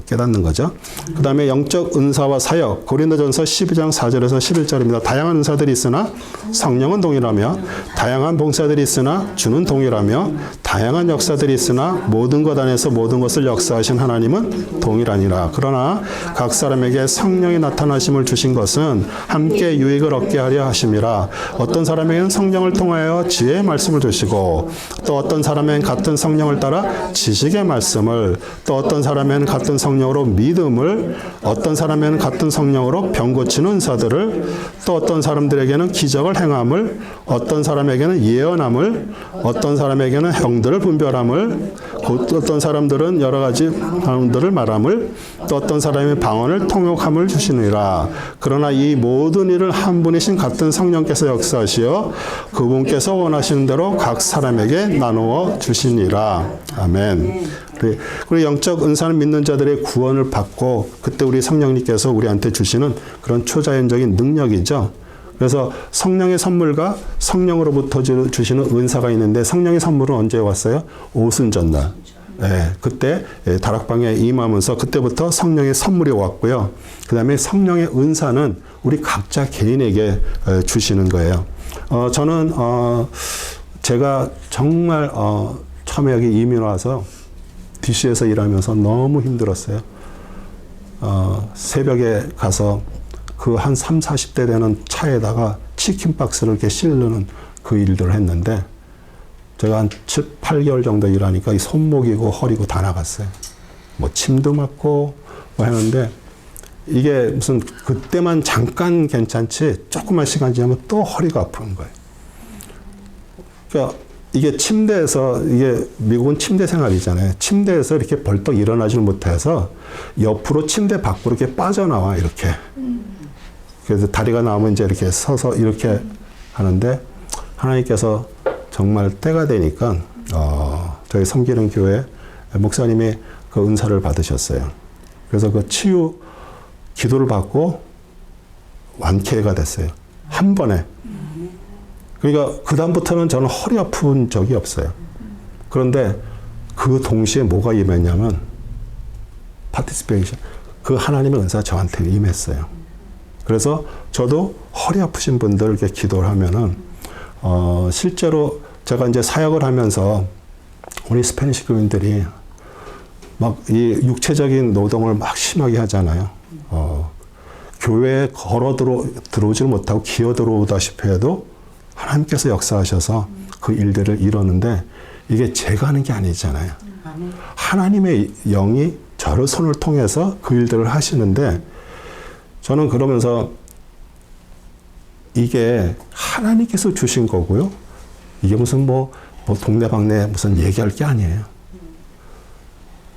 깨닫는 거죠. 그 다음에 영적 은사와 사역, 고린도전서 12장 4절에서 11절입니다. 다양한 은사들이 있으나 성령은 동일하며 다양한 봉사들이 있으나 주는 동일하며 다양한 역사들이 있으나 모든 것 안에서 모든 것을 역사하신 하나님은 동일하니라. 그러나 각 사람에게 성령이 나타나심을 주신 것은 함께 유익을 얻게 하려 하심이라. 어떤 사람에게는 성령을 통하여 지혜의 말씀을 주시고 말씀으로, 또 어떤 사람은 같은 성령을 따라 지식의 말씀을, 또 어떤 사람은 같은 성령으로 믿음을, 어떤 사람은 같은 성령으로 병 고치는 은사들을, 또 어떤 사람들에게는 기적을 행함을, 어떤 사람에게는 예언함을, 어떤 사람에게는 형들을 분별함을, 곧 어떤 사람들은 여러 가지 사람들을 말함을, 또 어떤 사람이 방언을 통역함을 주시느니라. 그러나 이 모든 일을 한 분이신 같은 성령께서 역사하시어 그분께서 원하시는 대로 각 사람에게 나누어 주시니라. 아멘. 그리고 영적 은사는 믿는 자들의 구원을 받고 그때 우리 성령님께서 우리한테 주시는 그런 초자연적인 능력이죠. 그래서 성령의 선물과 성령으로부터 주시는 은사가 있는데, 성령의 선물은 언제 왔어요? 오순절날. 예, 그때 다락방에 임하면서 그때부터 성령의 선물이 왔고요. 그 다음에 성령의 은사는 우리 각자 개인에게 주시는 거예요. 저는 제가 정말 처음에 여기 이민 와서 DC에서 일하면서 너무 힘들었어요. 새벽에 가서 그 한 3, 40대 되는 차에다가 치킨 박스를 이렇게 실르는 그 일들을 했는데, 제가 한 7, 8개월 정도 일하니까 이 손목이고 허리고 다 나갔어요. 뭐 침도 맞고 뭐 하는데, 이게 무슨 그때만 잠깐 괜찮지 조금만 시간 지나면 또 허리가 아픈 거예요. 그러니까 이게 침대에서, 이게 미국은 침대 생활이잖아요. 침대에서 이렇게 벌떡 일어나지를 못해서 옆으로 침대 밖으로 이렇게 빠져나와, 이렇게. 그래서 다리가 나오면 이제 이렇게 서서 이렇게 하는데, 하나님께서 정말 때가 되니까 저희 섬기는 교회 목사님이 그 은사를 받으셨어요. 그래서 그 치유 기도를 받고 완쾌가 됐어요. 한 번에. 그러니까 그 다음부터는 저는 허리 아픈 적이 없어요. 그런데 그 동시에 뭐가 임했냐면 파티시페이션, 그 하나님의 은사가 저한테 임했어요. 그래서 저도 허리 아프신 분들 이렇게 기도를 하면은 실제로 제가 이제 사역을 하면서 우리 스페니시 교인들이 막 이 육체적인 노동을 막 심하게 하잖아요. 교회에 걸어 들어오지를 못하고 기어 들어오다시피 해도 하나님께서 역사하셔서 그 일들을 이루는데, 이게 제가 하는 게 아니잖아요. 하나님의 영이 저를 손을 통해서 그 일들을 하시는데, 저는 그러면서 이게 하나님께서 주신 거고요. 이게 무슨 뭐 동네방네 무슨 얘기할 게 아니에요.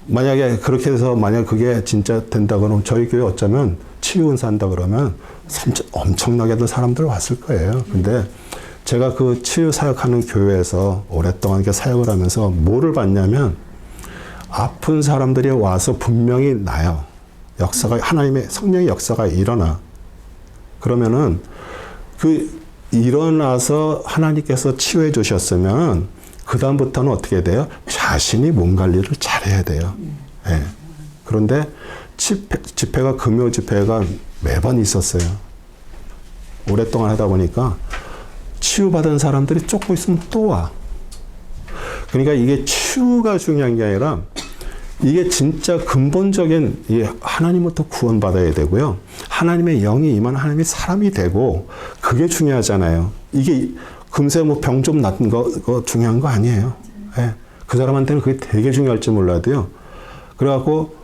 만약에 그렇게 해서 만약 그게 진짜 된다 그러면 저희 교회 어쩌면 치유 은사 한다 그러면 엄청나게도 사람들 왔을 거예요. 근데 제가 그 치유 사역하는 교회에서 오랫동안 이렇게 사역을 하면서 뭐를 봤냐면, 아픈 사람들이 와서 분명히 나요. 역사가, 하나님의 성령의 역사가 일어나. 그러면은 그 일어나서 하나님께서 치유해 주셨으면 그 다음부터는 어떻게 돼요? 자신이 몸 관리를 잘해야 돼요. 네. 그런데 집회가 금요 집회가 매번 있었어요. 오랫동안 하다 보니까 치유받은 사람들이 조금 있으면 또 와. 그러니까 이게 치유가 중요한 게 아니라, 이게 진짜 근본적인, 하나님부터 구원받아야 되고요. 하나님의 영이 임한 하나님의 사람이 되고, 그게 중요하잖아요. 이게 금세 뭐 병 좀 낫는 거 중요한 거 아니에요. 네. 그 사람한테는 그게 되게 중요할지 몰라도요. 그래갖고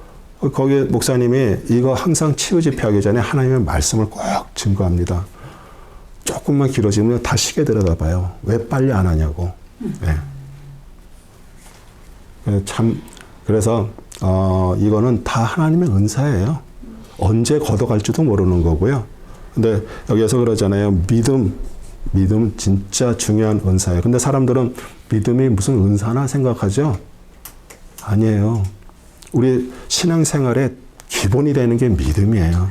거기 목사님이 이거 항상 치유 집회하기 전에 하나님의 말씀을 꼭 증거합니다. 조금만 길어지면 다 시계 들여다봐요. 왜 빨리 안 하냐고. 네. 참, 그래서 이거는 다 하나님의 은사예요. 언제 걷어갈지도 모르는 거고요. 근데 여기에서 그러잖아요. 믿음 진짜 중요한 은사예요. 근데 사람들은 믿음이 무슨 은사나 생각하죠? 아니에요. 우리 신앙생활의 기본이 되는 게 믿음이에요.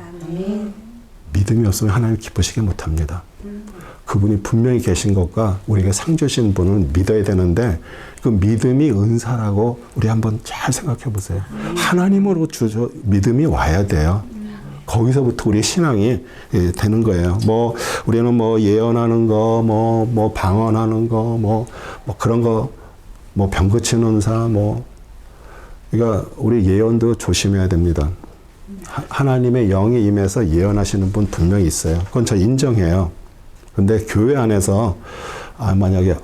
믿음이 없으면 하나님 기쁘시게 못합니다. 그분이 분명히 계신 것과 우리에게 상 주신 분을 믿어야 되는데, 그 믿음이 은사라고 우리 한번 잘 생각해 보세요. 하나님으로 믿음이 와야 돼요. 거기서부터 우리 신앙이 되는 거예요. 뭐 우리는 뭐 예언하는 거, 뭐 방언하는 거, 뭐 그런 거, 뭐 병 고치는 은사, 그러니까 우리 예언도 조심해야 됩니다. 하나님의 영이 임해서 예언하시는 분 분명히 있어요. 그건 저 인정해요. 근데 교회 안에서 만약에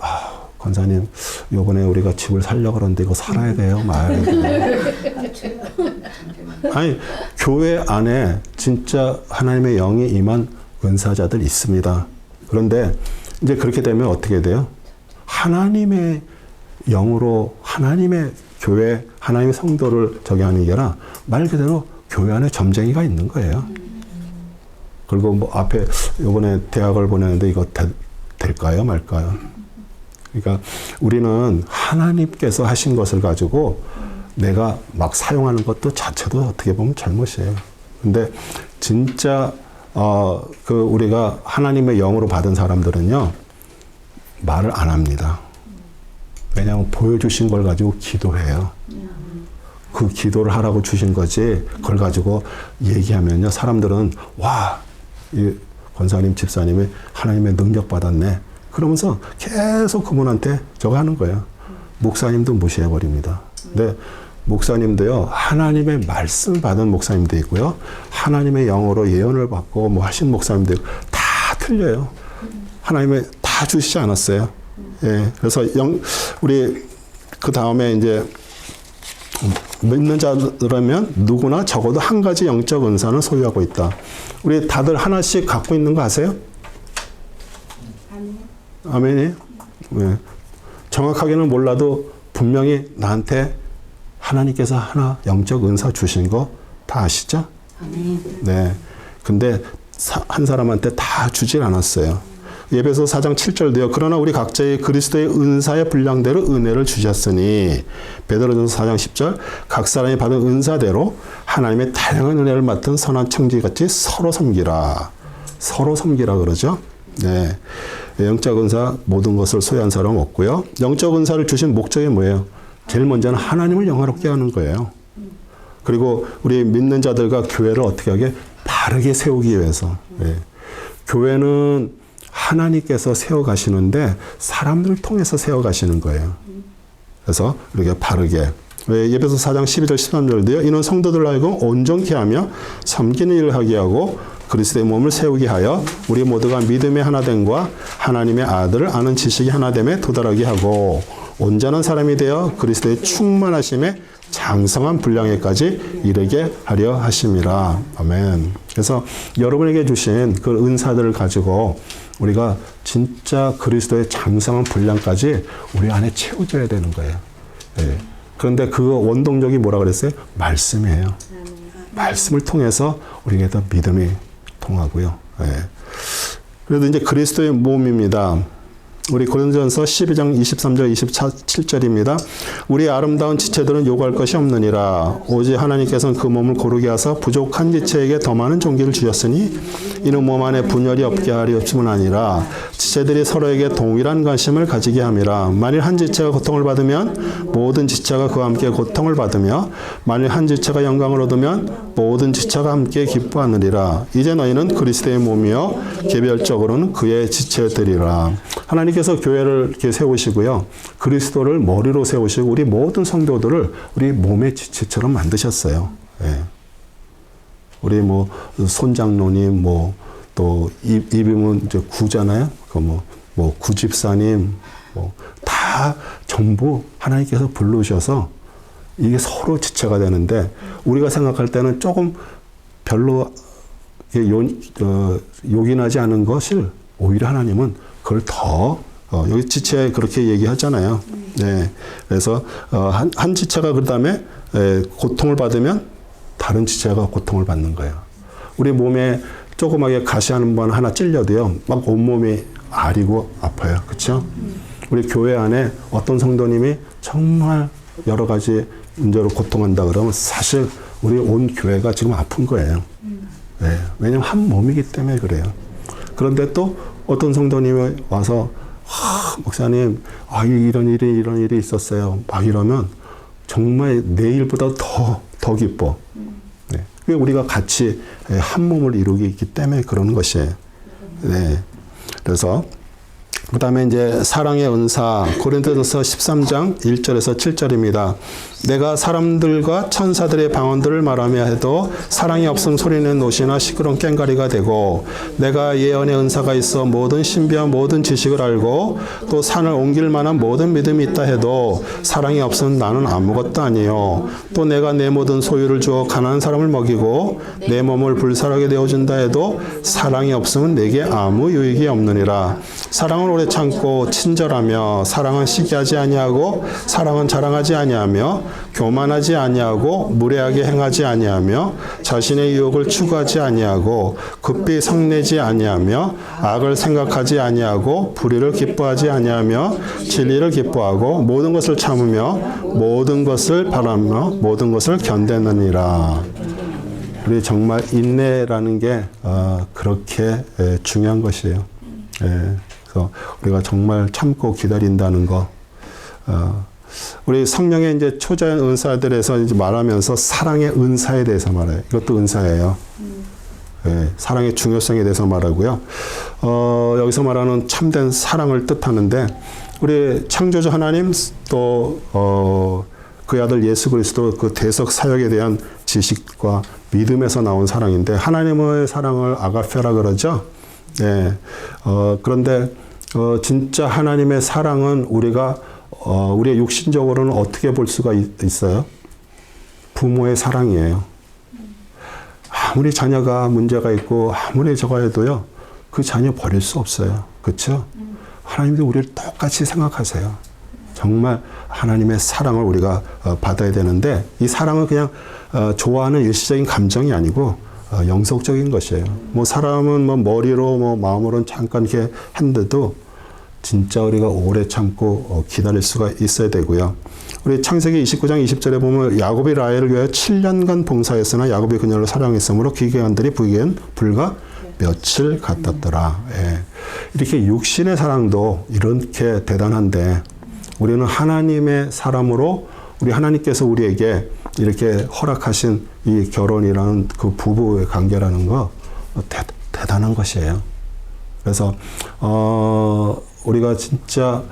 권사님, 요번에 우리가 집을 살려고 그러는데 이거 살아야 돼요? 말아야 돼요? 아니, 교회 안에 진짜 하나님의 영이 임한 은사자들 있습니다. 그런데 이제 그렇게 되면 어떻게 돼요? 하나님의 영으로 하나님의 교회, 하나님의 성도를 저기 하는 게 아니라 말 그대로 교회 안에 점쟁이가 있는 거예요. 그리고 뭐 앞에 요번에 대학을 보내는데 이거 될까요? 말까요? 그러니까 우리는 하나님께서 하신 것을 가지고 내가 막 사용하는 것도 자체도 어떻게 보면 잘못이에요. 근데 진짜 우리가 하나님의 영으로 받은 사람들은요, 말을 안 합니다. 왜냐하면 보여주신 걸 가지고 기도해요. 그 기도를 하라고 주신 거지, 그걸 가지고 얘기하면요, 사람들은 와, 이 권사님, 집사님이 하나님의 능력 받았네. 그러면서 계속 그분한테 저거 하는 거예요. 목사님도 무시해버립니다. 근데 목사님도요, 하나님의 말씀 받은 목사님도 있고요, 하나님의 영어로 예언을 받고 뭐 하신 목사님도 있고, 다 틀려요. 하나님의 다 주시지 않았어요. 예. 그래서 우리 그 다음에 이제 믿는 자들이라면 누구나 적어도 한 가지 영적 은사는 소유하고 있다. 우리 다들 하나씩 갖고 있는 거 아세요? 아멘이에요? 네. 정확하게는 몰라도 분명히 나한테 하나님께서 하나 영적 은사 주신 거 다 아시죠? 네. 근데 한 사람한테 다 주진 않았어요. 에베소 4장 7절도요. 그러나 우리 각자의 그리스도의 은사의 분량대로 은혜를 주셨으니, 베드로전서 4장 10절, 각 사람이 받은 은사대로 하나님의 다양한 은혜를 맡은 선한 청지같이 서로 섬기라. 서로 섬기라 그러죠. 네. 영적 은사 모든 것을 소유한 사람은 없고요. 영적 은사를 주신 목적이 뭐예요? 제일 먼저는 하나님을 영화롭게 하는 거예요. 그리고 우리 믿는 자들과 교회를 어떻게 하게? 바르게 세우기 위해서. 네. 교회는 하나님께서 세워가시는데 사람들을 통해서 세워가시는 거예요. 그래서 이렇게 바르게. 예배소 4장 12절 13절도요. 이는 성도들 하여금 온전케 하며 섬기는 일을 하게 하고 그리스도의 몸을 세우게 하여 우리 모두가 믿음의 하나됨과 하나님의 아들을 아는 지식이 하나됨에 도달하게 하고 온전한 사람이 되어 그리스도의 충만하심에 장성한 분량에까지 이르게 하려 하심이라. 아멘. 그래서 여러분에게 주신 그 은사들을 가지고 우리가 진짜 그리스도의 장성한 분량까지 우리 안에 채워져야 되는 거예요. 예. 그런데 그 원동력이 뭐라 그랬어요? 말씀이에요. 말씀을 통해서 우리에게 더 믿음이 통하고요. 예. 그래도 이제 그리스도의 몸입니다. 우리 고린도전서 12장 23절 27절입니다. 우리 아름다운 지체들은 요구할 것이 없느니라. 오직 하나님께서는 그 몸을 고르게 하사 부족한 지체에게 더 많은 종기를 주셨으니 이는 몸 안에 분열이 없게 하려 뿐 아니라 지체들이 서로에게 동일한 관심을 가지게 함이라. 만일 한 지체가 고통을 받으면 모든 지체가 그와 함께 고통을 받으며 만일 한 지체가 영광을 얻으면 모든 지체가 함께 기뻐하느니라. 이제 너희는 그리스도의 몸이요 개별적으로는 그의 지체들이라. 하나님께서 교회를 이렇게 세우시고요. 그리스도를 머리로 세우시고 우리 모든 성도들을 우리 몸의 지체처럼 만드셨어요. 예. 우리 뭐 손장로님 또 이름은 이제 구잖아요. 그 뭐 구집사님 다 전부 하나님께서 부르셔서 이게 서로 지체가 되는데 우리가 생각할 때는 조금 별로 요긴하지 않은 것을 오히려 하나님은 그걸 더 여기 지체 그렇게 얘기하잖아요. 네. 그래서 한 지체가 그다음에 고통을 받으면 다른 지체가 고통을 받는 거예요. 우리 몸에 조그맣게 가시 한 번 하나 찔려도요, 막 온몸이 아리고 아파요. 그렇죠? 우리 교회 안에 어떤 성도님이 정말 여러 가지 문제로 고통한다 그러면 사실 우리 온 교회가 지금 아픈 거예요. 네. 왜냐하면 한 몸이기 때문에 그래요. 그런데 또 어떤 성도님이 와서 목사님 이런 일이 있었어요. 막 이러면 정말 내일보다 더 기뻐. 네. 그게 우리가 같이 한 몸을 이루기 때문에 그러는 것이에요. 네. 그래서 그 다음에 이제 사랑의 은사, 고린도전서 13장 1절에서 7절입니다. 내가 사람들과 천사들의 방언들을 말하며 해도 사랑이 없음 소리는 노시나 시끄러운 꽹과리가 되고, 내가 예언의 은사가 있어 모든 신비와 모든 지식을 알고 또 산을 옮길 만한 모든 믿음이 있다 해도 사랑이 없으면 나는 아무것도 아니요. 또 내가 내 모든 소유를 주어 가난한 사람을 먹이고 내 몸을 불살하게 내어준다 해도 사랑이 없으면 내게 아무 유익이 없느니라. 사랑은 오래 참고 친절하며, 사랑은 시기하지 아니하고, 사랑은 자랑하지 아니하며, 교만하지 아니하고, 무례하게 행하지 아니하며, 자신의 유혹을 추구하지 아니하고, 급히 성내지 아니하며, 악을 생각하지 아니하고, 불의를 기뻐하지 아니하며, 진리를 기뻐하고, 모든 것을 참으며, 모든 것을 바라며, 모든 것을 견뎌느니라. 우리 정말 인내라는 게 그렇게 중요한 것이에요. 그래서 우리가 정말 참고 기다린다는 거. 우리 성령의 이제 초자연 은사들에서 이제 말하면서 사랑의 은사에 대해서 말해요. 이것도 은사예요. 사랑의 중요성에 대해서 말하고요. 여기서 말하는 참된 사랑을 뜻하는데, 우리 창조주 하나님 또 그의 아들 예수 그리스도 그 대속 사역에 대한 지식과 믿음에서 나온 사랑인데, 하나님의 사랑을 아가페라 그러죠. 그런데 진짜 하나님의 사랑은 우리가 우리의 육신적으로는 어떻게 볼 수가 있어요? 부모의 사랑이에요. 아무리 자녀가 문제가 있고 아무리 저거 해도요, 그 자녀 버릴 수 없어요. 그렇죠? 하나님도 우리를 똑같이 생각하세요. 정말 하나님의 사랑을 우리가 받아야 되는데, 이 사랑은 그냥 좋아하는 일시적인 감정이 아니고 영속적인 것이에요. 뭐 사람은 뭐 머리로 뭐 마음으로는 잠깐 이렇게 했는데도 진짜 우리가 오래 참고 기다릴 수가 있어야 되고요. 우리 창세기 29장 20절에 보면 야곱이 라헬을 위하여 7년간 봉사했으나 야곱이 그녀를 사랑했으므로 기계관들이 부이기엔 불과 며칠 같았더라. 이렇게 육신의 사랑도 이렇게 대단한데, 우리는 하나님의 사람으로 우리 하나님께서 우리에게 이렇게 허락하신 이 결혼이라는 그 부부의 관계라는 거 대단한 것이에요. 그래서 우리가 진짜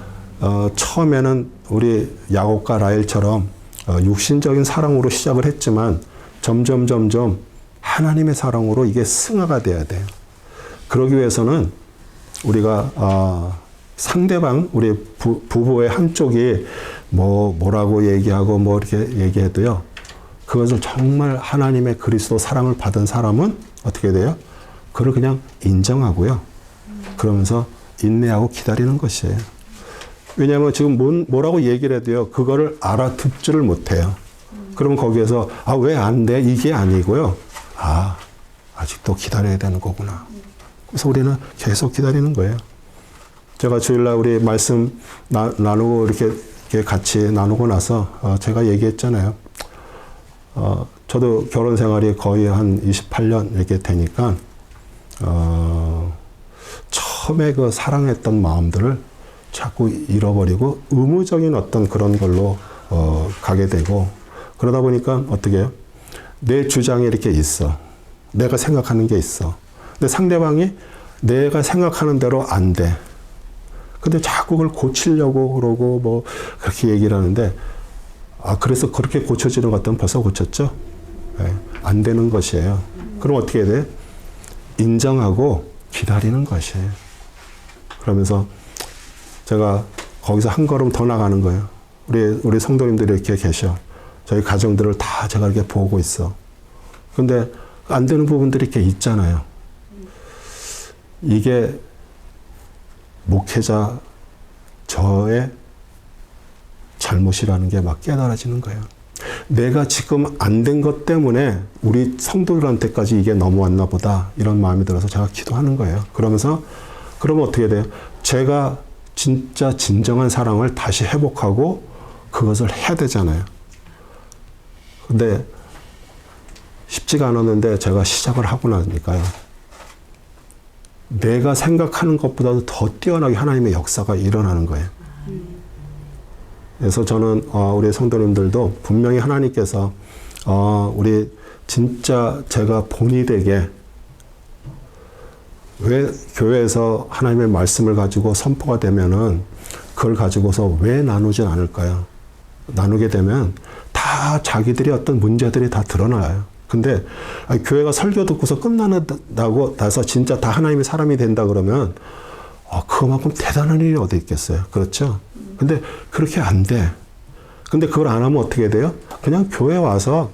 처음에는 우리 야곱과 라헬처럼 육신적인 사랑으로 시작을 했지만 점점 하나님의 사랑으로 이게 승화가 돼야 돼요. 그러기 위해서는 우리가 상대방, 우리 부부의 한쪽이 뭐라고 얘기하고 뭐 이렇게 얘기해도요, 그것을 정말 하나님의 그리스도 사랑을 받은 사람은 어떻게 돼요? 그걸 그냥 인정하고요. 그러면서 인내하고 기다리는 것이에요. 왜냐하면 지금 뭐라고 얘기를 해도요, 그거를 알아듣지를 못해요. 그러면 거기에서 왜 안 돼? 이게 아니고요. 아직도 기다려야 되는 거구나. 그래서 우리는 계속 기다리는 거예요. 제가 주일날 우리 말씀 나누고 이렇게 같이 나누고 나서 제가 얘기했잖아요. 저도 결혼 생활이 거의 한 28년 이렇게 되니까 처음에 그 사랑했던 마음들을 자꾸 잃어버리고 의무적인 어떤 그런 걸로 가게 되고, 그러다 보니까 어떻게 해요? 내 주장이 이렇게 있어. 내가 생각하는 게 있어. 근데 상대방이 내가 생각하는 대로 안 돼. 근데 자꾸 그걸 고치려고 그러고 뭐 그렇게 얘기를 하는데, 그래서 그렇게 고쳐지는 것 같으면 벌써 고쳤죠? 안 되는 것이에요. 그럼 어떻게 해야 돼? 인정하고 기다리는 것이에요. 그러면서 제가 거기서 한 걸음 더 나가는 거예요. 우리 성도님들이 이렇게 계셔. 저희 가정들을 다 제가 이렇게 보고 있어. 근데 안 되는 부분들이 이렇게 있잖아요. 이게 목회자 저의 잘못이라는 게 막 깨달아지는 거예요. 내가 지금 안 된 것 때문에 우리 성도들한테까지 이게 넘어왔나 보다, 이런 마음이 들어서 제가 기도하는 거예요. 그러면 어떻게 돼요? 제가 진짜 진정한 사랑을 다시 회복하고 그것을 해야 되잖아요. 근데 쉽지가 않았는데 제가 시작을 하고 나니까요, 내가 생각하는 것보다도 더 뛰어나게 하나님의 역사가 일어나는 거예요. 그래서 저는 우리 성도님들도 분명히 하나님께서 우리 진짜 제가 본이 되게 왜 교회에서 하나님의 말씀을 가지고 선포가 되면은 그걸 가지고서 왜 나누진 않을까요? 나누게 되면 다 자기들이 어떤 문제들이 다 드러나요. 근데 교회가 설교 듣고서 끝나고 나서 진짜 다 하나님의 사람이 된다 그러면 그거만큼 대단한 일이 어디 있겠어요. 그렇죠? 근데 그렇게 안 돼. 근데 그걸 안 하면 어떻게 돼요? 그냥 교회 와서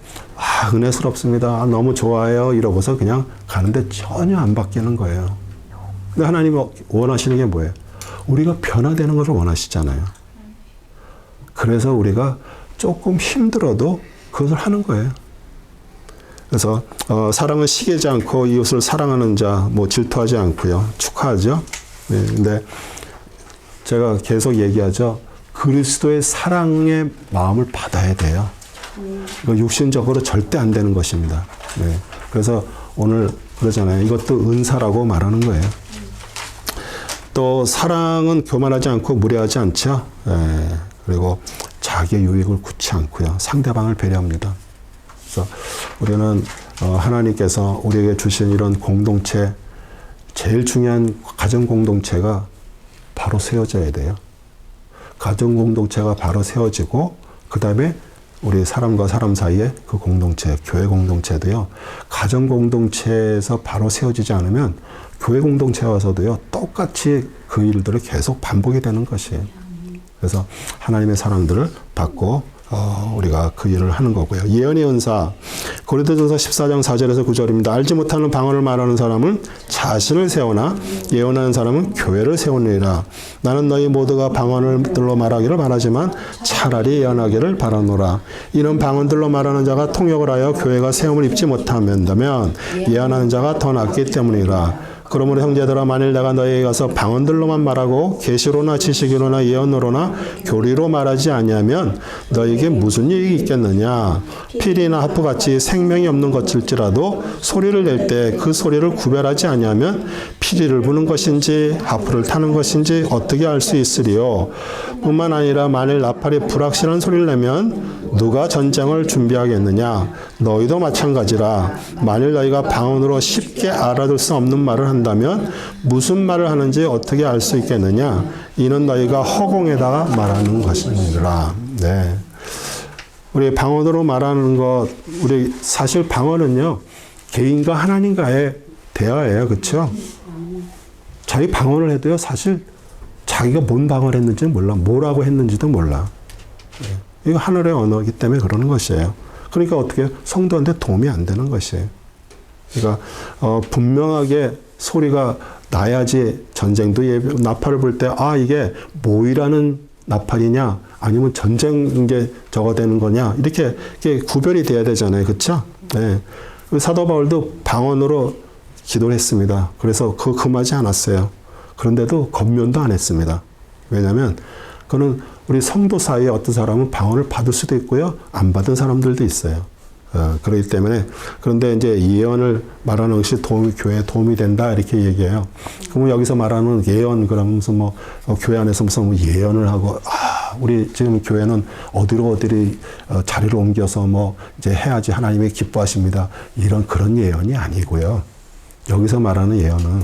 은혜스럽습니다. 너무 좋아요. 이러고서 그냥 가는데 전혀 안 바뀌는 거예요. 근데 하나님이 원하시는 게 뭐예요? 우리가 변화되는 것을 원하시잖아요. 그래서 우리가 조금 힘들어도 그것을 하는 거예요. 그래서 사랑은 시기지 않고 이웃을 사랑하는 자, 질투하지 않고요. 축하하죠. 네, 근데 제가 계속 얘기하죠. 그리스도의 사랑의 마음을 받아야 돼요. 이거 육신적으로 절대 안 되는 것입니다. 네, 그래서 오늘 그러잖아요. 이것도 은사라고 말하는 거예요. 또 사랑은 교만하지 않고 무례하지 않죠. 네, 그리고 자기의 유익을 굳지 않고요. 상대방을 배려합니다. 그래서 우리는 하나님께서 우리에게 주신 이런 공동체, 제일 중요한 가정 공동체가 바로 세워져야 돼요. 가정 공동체가 바로 세워지고 그 다음에 우리 사람과 사람 사이에 그 공동체, 교회 공동체도요. 가정 공동체에서 바로 세워지지 않으면 교회 공동체에 와서도요. 똑같이 그 일들을 계속 반복이 되는 것이에요. 그래서 하나님의 사랑들을 받고 우리가 그 일을 하는 거고요. 예언의 은사. 고린도전서 14장 4절에서 9절입니다. 알지 못하는 방언을 말하는 사람은 자신을 세우나 예언하는 사람은 교회를 세우느니라. 나는 너희 모두가 방언들로 말하기를 바라지만 차라리 예언하기를 바라노라. 이는 방언들로 말하는 자가 통역을 하여 교회가 세움을 입지 못한다면 예언하는 자가 더 낫기 때문이라. 그러므로 형제들아 만일 내가 너희에게 가서 방언들로만 말하고 계시로나 지식으로나 예언으로나 교리로 말하지 아니하면 너희에게 무슨 이익이 있겠느냐. 필이나 하프같이 생명이 없는 것일지라도 소리를 낼 때 그 소리를 구별하지 아니하면 피리를 부는 것인지 하프를 타는 것인지 어떻게 알 수 있으리요. 뿐만 아니라 만일 나팔이 불확실한 소리를 내면 누가 전쟁을 준비하겠느냐. 너희도 마찬가지라. 만일 너희가 방언으로 쉽게 알아들 수 없는 말을 한다면 무슨 말을 하는지 어떻게 알 수 있겠느냐. 이는 너희가 허공에다가 말하는 것이니라. 네. 우리 방언으로 말하는 것, 우리 사실 방언은요, 개인과 하나님과의 대화예요. 그렇죠? 자기 방언을 해도요, 사실 자기가 뭔 방언을 했는지는 몰라. 뭐라고 했는지도 몰라. 이거 하늘의 언어이기 때문에 그러는 것이에요. 그러니까 어떻게 성도한테 도움이 안 되는 것이에요. 그러니까 분명하게 소리가 나야지 전쟁도 나팔을 불 때 이게 모이라는 나팔이냐 아니면 전쟁 게 저거 되는 거냐 이렇게 구별이 돼야 되잖아요. 그렇죠? 네. 사도 바울도 방언으로 기도를 했습니다. 그래서 금하지 않았어요. 그런데도 권면도 안 했습니다. 왜냐하면 그거는 우리 성도 사이에 어떤 사람은 방언을 받을 수도 있고요. 안 받은 사람들도 있어요. 그렇기 때문에 그런데 이제 예언을 말하는 것이 교회에 도움이 된다 이렇게 얘기해요. 그러면 여기서 말하는 예언 그러면서 교회 안에서 무슨 예언을 하고 우리 지금 교회는 어디로 자리를 옮겨서 이제 해야지 하나님이 기뻐하십니다. 그런 예언이 아니고요. 여기서 말하는 예언은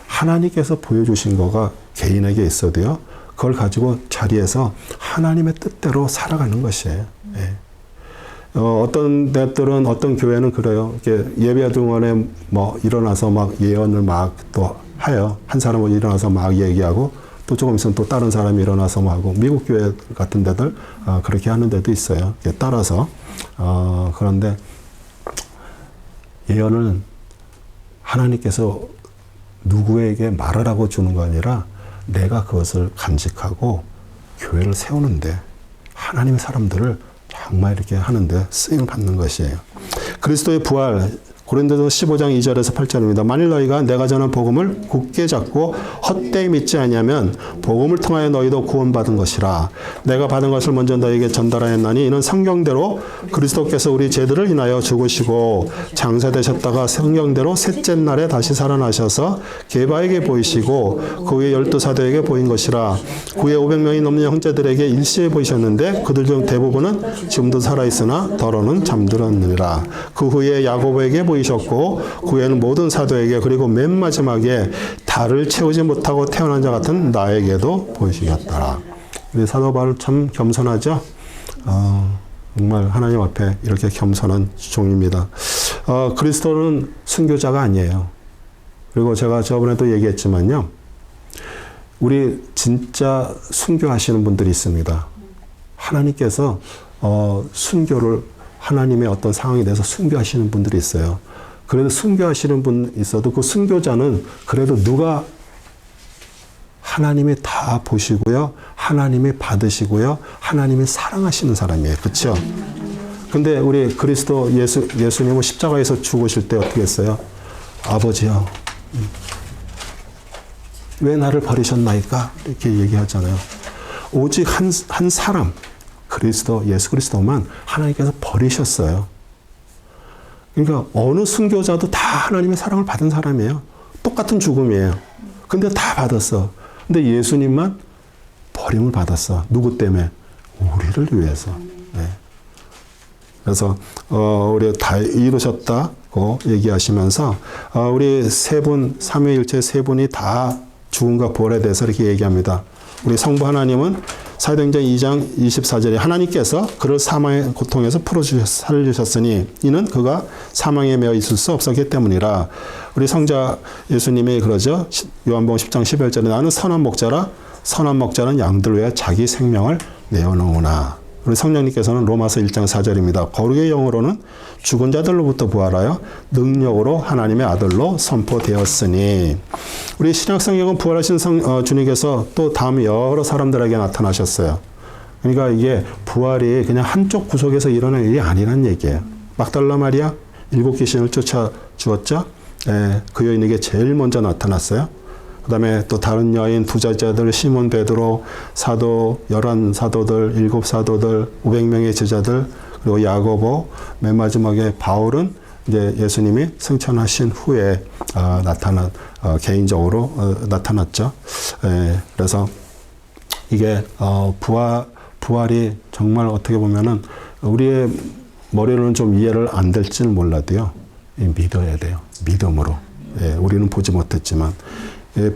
하나님께서 보여주신 거가 개인에게 있어도요. 그걸 가지고 자리에서 하나님의 뜻대로 살아가는 것이에요. 예. 어떤 데들은 어떤 교회는 그래요. 이렇게 예배 동안에 일어나서 예언을 또 해요. 한 사람은 일어나서 얘기하고 또 조금 있으면 또 다른 사람이 일어나서 하고 미국 교회 같은 데들 그렇게 하는 데도 있어요. 따라서 그런데 예언은 하나님께서 누구에게 말하라고 주는 거 아니라 내가 그것을 간직하고 교회를 세우는데 하나님의 사람들을 정말 이렇게 하는데 쓰임을 받는 것이에요. 그리스도의 부활 고린도전서 15장 2절에서 8절입니다. 만일 너희가 내가 전한 복음을 굳게 잡고 헛되이 믿지 아니하면 복음을 통하여 너희도 구원받은 것이라. 내가 받은 것을 먼저 너희에게 전달하였나니 이는 성경대로 그리스도께서 우리 죄들을 인하여 죽으시고 장사되셨다가 성경대로 셋째 날에 다시 살아나셔서 게바에게 보이시고 그 후에 12사도에게 보인 것이라. 그 후에 500명이 넘는 형제들에게 일시에 보이셨는데 그들 중 대부분은 지금도 살아있으나 더러는 잠들었느니라. 그 후에 야고보에게 보이셨고 그 후에는 모든 사도에게 그리고 맨 마지막에 달을 채우지 못하고 태어난 자 같은 나에게도 보이시겠더라. 우리 사도 바울 참 겸손하죠. 정말 하나님 앞에 이렇게 겸손한 종입니다. 그리스도는 순교자가 아니에요. 그리고 제가 저번에도 얘기했지만요. 우리 진짜 순교하시는 분들이 있습니다. 하나님께서 순교를 하나님의 어떤 상황에 대해서 순교하시는 분들이 있어요. 그래도 순교하시는 분 있어도 그 순교자는 그래도 누가 하나님이 다 보시고요. 하나님이 받으시고요. 하나님이 사랑하시는 사람이에요. 그렇죠? 근데 우리 그리스도 예수님은 십자가에서 죽으실 때 어떻게 했어요? 아버지요. 왜 나를 버리셨나이까? 이렇게 얘기하잖아요. 오직 한 사람, 예수 그리스도만 하나님께서 버리셨어요. 그러니까 어느 순교자도 다 하나님의 사랑을 받은 사람이에요. 똑같은 죽음이에요. 근데 다 받았어. 근데 예수님만 버림을 받았어. 누구 때문에? 우리를 위해서. 네. 그래서 우리 다 이루셨다고 얘기하시면서 우리 세 분, 삼위일체 세 분이 다 죽음과 부활에 대해서 이렇게 얘기합니다. 우리 성부 하나님은 사도행전 2장 24절에 하나님께서 그를 사망의 고통에서 살려주셨으니 이는 그가 사망에 매어 있을 수 없었기 때문이라. 우리 성자 예수님이 그러죠. 요한복음 10장 11절에 나는 선한 목자라 선한 목자는 양들 위해 자기 생명을 내어놓으나. 우리 성령님께서는 로마서 1장 4절입니다. 거룩의 영으로는 죽은 자들로부터 부활하여 능력으로 하나님의 아들로 선포되었으니. 우리 신약성경은 부활하신 주님께서 또 다음 여러 사람들에게 나타나셨어요. 그러니까 이게 부활이 그냥 한쪽 구석에서 일어난 일이 아니란 얘기예요. 막달라 마리아 7 귀신을 쫓아주었죠. 그 여인에게 제일 먼저 나타났어요. 그 다음에 또 다른 여인, 부자자들, 시몬 베드로, 사도, 11사도들, 7사도들, 500명의 제자들, 그리고 야고보, 맨 마지막에 바울은 이제 예수님이 승천하신 후에 개인적으로 나타났죠. 그래서 이게 부활이 정말 어떻게 보면은 우리의 머리로는 좀 이해를 안 될지는 몰라도요. 믿어야 돼요. 믿음으로. 우리는 보지 못했지만.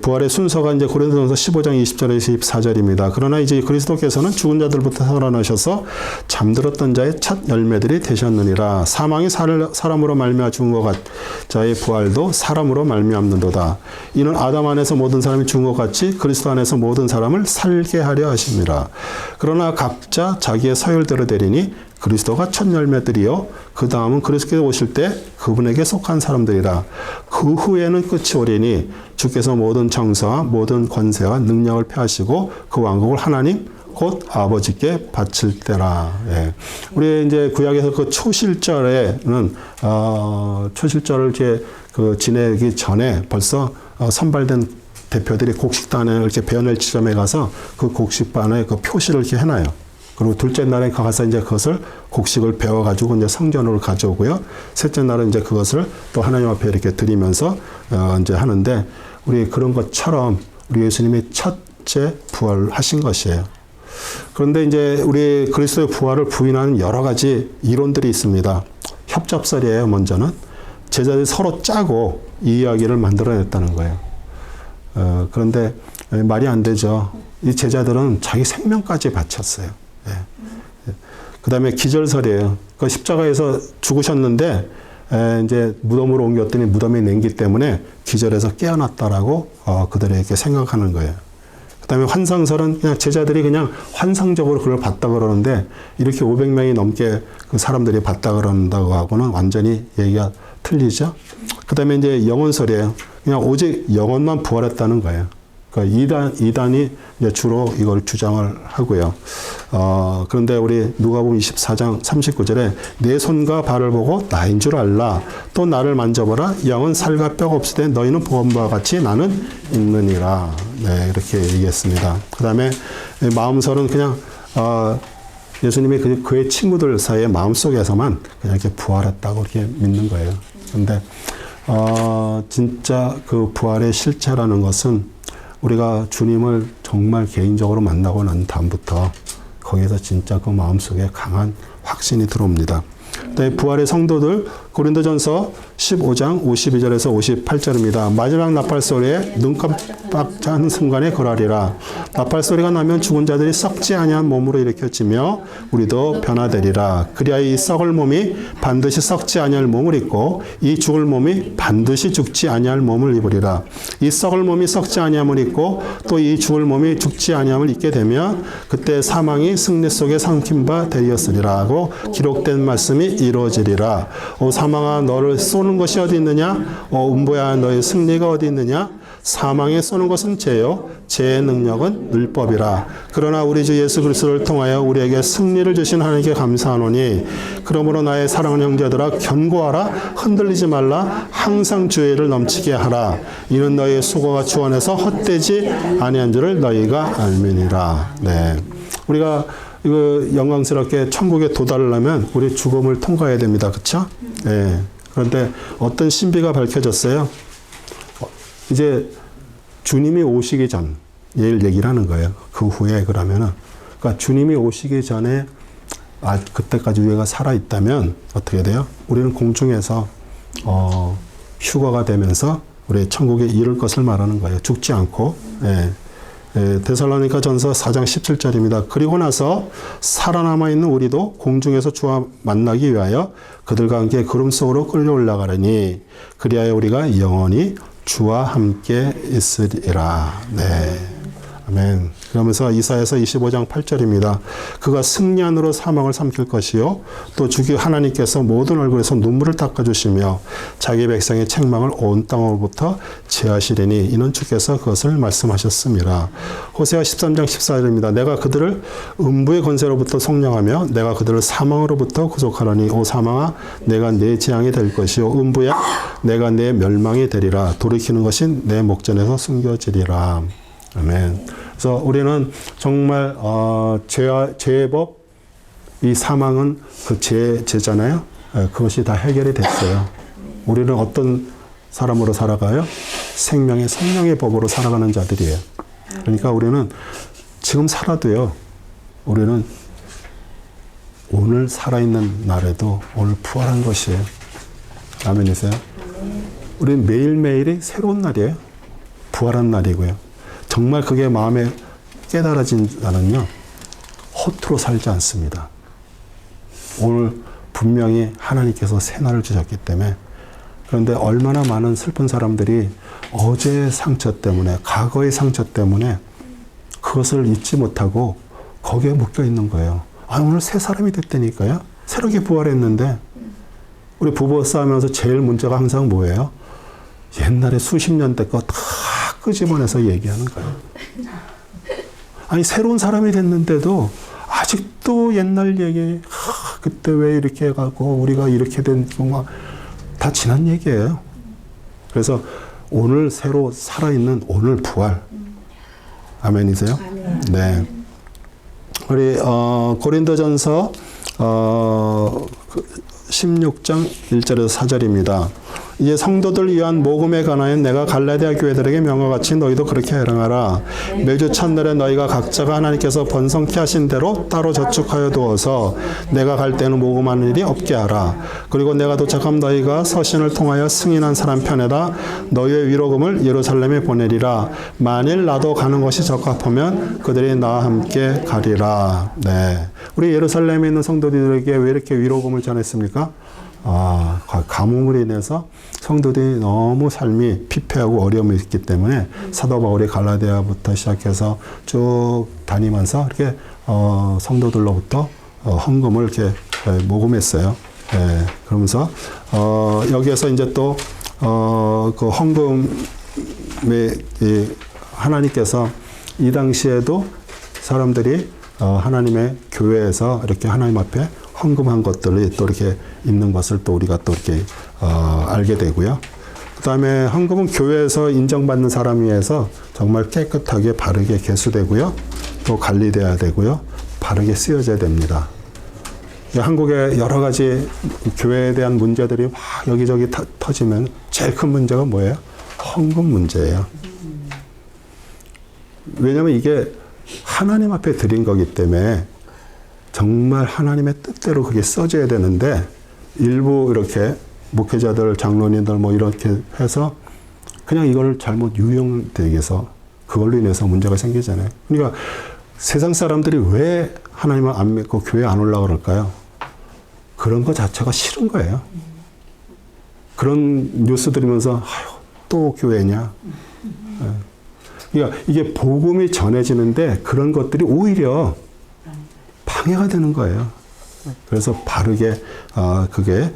부활의 순서가 이제 고린도전서 15장 20절에서 24절입니다. 그러나 이제 그리스도께서는 죽은 자들부터 살아나셔서 잠들었던 자의 첫 열매들이 되셨느니라. 사망이 사람으로 말미암아 죽은 것 자의 부활도 사람으로 말미암는도다. 이는 아담 안에서 모든 사람이 죽은 것 같이 그리스도 안에서 모든 사람을 살게 하려 하심이라. 그러나 각자 자기의 서열대로 되리니 그리스도가 첫 열매들이요 그 다음은 그리스도께서 오실 때 그분에게 속한 사람들이라. 그 후에는 끝이 오리니 주께서 모든 정사와 모든 권세와 능력을 폐하시고 그 왕국을 하나님 곧 아버지께 바칠 때라. 우리 이제 구약에서 그 초실절에는 초실절을 이렇게 지내기 전에 벌써 선발된 대표들이 곡식단에 이렇게 베어낼 지점에 가서 그 곡식반에 그 표시를 이렇게 해놔요. 그리고 둘째 날에 가서 이제 그것을 곡식을 베어가지고 이제 성전으로 가져오고요. 셋째 날은 이제 그것을 또 하나님 앞에 이렇게 드리면서 이제 하는데 우리 그런 것처럼 우리 예수님이 첫째 부활하신 것이에요. 그런데 이제 우리 그리스도의 부활을 부인하는 여러 가지 이론들이 있습니다. 협잡설이에요, 먼저는. 제자들이 서로 짜고 이 이야기를 만들어냈다는 거예요. 그런데 말이 안 되죠. 이 제자들은 자기 생명까지 바쳤어요. 그 다음에 기절설이에요. 그 십자가에서 죽으셨는데 이제 무덤으로 옮겼더니 무덤에 냉기 때문에 기절해서 깨어났다라고 그들이 이렇게 생각하는 거예요. 그 다음에 환상설은 그냥 제자들이 그냥 환상적으로 그걸 봤다 그러는데 이렇게 500명이 넘게 그 사람들이 봤다 그런다고 하고는 완전히 얘기가 틀리죠. 그 다음에 이제 영혼설이에요. 그냥 오직 영혼만 부활했다는 거예요. 그러니까 이단이 이제 주로 이걸 주장을 하고요. 그런데 우리 누가복음 24장 39절에 내 손과 발을 보고 나인 줄 알라. 또 나를 만져보라. 영은 살과 뼈가 없으되 너희는 보은 바와 같이 나는 있느니라. 네, 이렇게 얘기했습니다. 그 다음에 마음설은 그냥 예수님이 그의 친구들 사이에 마음속에서만 그냥 이렇게 부활했다고 이렇게 믿는 거예요. 그런데 진짜 그 부활의 실체라는 것은 우리가 주님을 정말 개인적으로 만나고 난 다음부터 거기에서 진짜 그 마음속에 강한 확신이 들어옵니다. 부활의 성도들 고린도전서 15장 52절에서 58절입니다. 마지막 나팔 소리에 눈 깜빡하는 순간에 그러하리라. 나팔 소리가 나면 죽은 자들이 썩지 아니한 몸으로 일으켜지며 우리도 변화되리라. 그리하여 이 썩을 몸이 반드시 썩지 아니할 몸을 입고 이 죽을 몸이 반드시 죽지 아니할 몸을 입으리라. 이 썩을 몸이 썩지 아니함을 입고 또 이 죽을 몸이 죽지 아니함을 입게 되면 그때 사망이 승리 속에 삼킨 바 되었으리라 하고 기록된 말씀이 이루어지리라. 오 사망아 너를 쏘는 것이 어디 있느냐? 오 음부야 너의 승리가 어디 있느냐? 사망에 쏘는 것은 죄요 죄의 능력은 율법이라. 그러나 우리 주 예수 그리스도를 통하여 우리에게 승리를 주신 하나님께 감사하노니 그러므로 나의 사랑하는 형제들아 견고하라. 흔들리지 말라. 항상 주의 일을 넘치게 하라. 이는 너희의 수고가 주 안에서 헛되지 아니한 줄을 너희가 알미니라. 네, 우리가 이거 영광스럽게 천국에 도달하려면 우리 죽음을 통과해야 됩니다. 그렇죠? 네. 그런데 어떤 신비가 밝혀졌어요. 이제 주님이 오시기 전 얘기를 하는 거예요. 그 후에 그러면은 그러니까 주님이 오시기 전에 그때까지 우리가 살아 있다면 어떻게 돼요? 우리는 공중에서 휴거가 되면서 우리 천국에 이를 것을 말하는 거예요. 죽지 않고. 예. 데살로니가 전서 4장 17절입니다. 그리고 나서 살아남아 있는 우리도 공중에서 주와 만나기 위하여 그들과 함께 구름 속으로 끌려 올라가려니 그리하여 우리가 영원히 주와 함께 있으리라. 네. 아멘. 그러면서 이사야서 25장 8절입니다. 그가 승리한으로 사망을 삼킬 것이요 또 주기 하나님께서 모든 얼굴에서 눈물을 닦아주시며 자기 백성의 책망을 온 땅으로부터 제하시리니 이는 주께서 그것을 말씀하셨습니다. 호세아 13장 14절입니다. 내가 그들을 음부의 권세로부터 속량하며 내가 그들을 사망으로부터 구속하려니 오 사망아 내가 내 재앙이 될 것이요 음부야 내가 내 멸망이 되리라. 돌이키는 것이 내 목전에서 숨겨지리라. 아멘. 그래서 우리는 정말 죄의 법, 이 사망은 그 죄잖아요. 그것이 다 해결이 됐어요. 우리는 어떤 사람으로 살아가요? 생명의 성령의 법으로 살아가는 자들이에요. 그러니까 우리는 지금 살아도요. 우리는 오늘 살아있는 날에도 오늘 부활한 것이에요. 아멘이세요? 우리는 매일매일이 새로운 날이에요. 부활한 날이고요. 정말 그게 마음에 깨달아진다면요. 허투루 살지 않습니다. 오늘 분명히 하나님께서 새 날을 주셨기 때문에. 그런데 얼마나 많은 슬픈 사람들이 어제의 상처 때문에, 과거의 상처 때문에 그것을 잊지 못하고 거기에 묶여 있는 거예요. 오늘 새 사람이 됐다니까요. 새롭게 부활했는데 우리 부부 싸우면서 제일 문제가 항상 뭐예요? 옛날에 수십 년대 거 다 끄집어내서 얘기하는 거예요. 아니 새로운 사람이 됐는데도 아직도 옛날 얘기, 그때 왜 이렇게 해가고 우리가 이렇게 된 경우가 다 지난 얘기예요. 그래서 오늘 새로 살아있는 오늘 부활. 아멘이세요? 네. 우리 고린도전서 16장 1절에서 4절입니다. 이제 성도들 위한 모금에 관하여 내가 갈라디아 교회들에게 명과 같이 너희도 그렇게 행하라. 매주 첫날에 너희가 각자가 하나님께서 번성케 하신 대로 따로 저축하여 두어서 내가 갈 때는 모금하는 일이 없게 하라. 그리고 내가 도착함 너희가 서신을 통하여 승인한 사람 편에다 너희의 위로금을 예루살렘에 보내리라. 만일 나도 가는 것이 적합하면 그들이 나와 함께 가리라. 네. 우리 예루살렘에 있는 성도들에게 왜 이렇게 위로금을 전했습니까? 가뭄으로 인해서 성도들이 너무 삶이 피폐하고 어려움이 있기 때문에 사도 바울이 갈라디아부터 시작해서 쭉 다니면서 이렇게 성도들로부터 헌금을 이렇게 모금했어요. 네, 그러면서 여기에서 이제 또 그 헌금에 하나님께서 이 당시에도 사람들이 하나님의 교회에서 이렇게 하나님 앞에 헌금한 것들이 또 이렇게 있는 것을 또 우리가 또 이렇게 알게 되고요. 그 다음에 헌금은 교회에서 인정받는 사람 위해서 정말 깨끗하게 바르게 개수되고요. 또 관리돼야 되고요. 바르게 쓰여져야 됩니다. 한국의 여러 가지 교회에 대한 문제들이 막 여기저기 터지면 제일 큰 문제가 뭐예요? 헌금 문제예요. 왜냐하면 이게 하나님 앞에 드린 거기 때문에 정말 하나님의 뜻대로 그게 써져야 되는데 일부 이렇게 목회자들, 장로님들 뭐 이렇게 해서 그냥 이걸 잘못 유용되게 해서 그걸로 인해서 문제가 생기잖아요. 그러니까 세상 사람들이 왜 하나님을 안 믿고 교회 안 올라가 그럴까요? 그런 거 자체가 싫은 거예요. 그런 뉴스 들으면서 아유, 또 교회냐. 그러니까 이게 복음이 전해지는데 그런 것들이 오히려 방해가 되는 거예요. 그래서 바르게 그게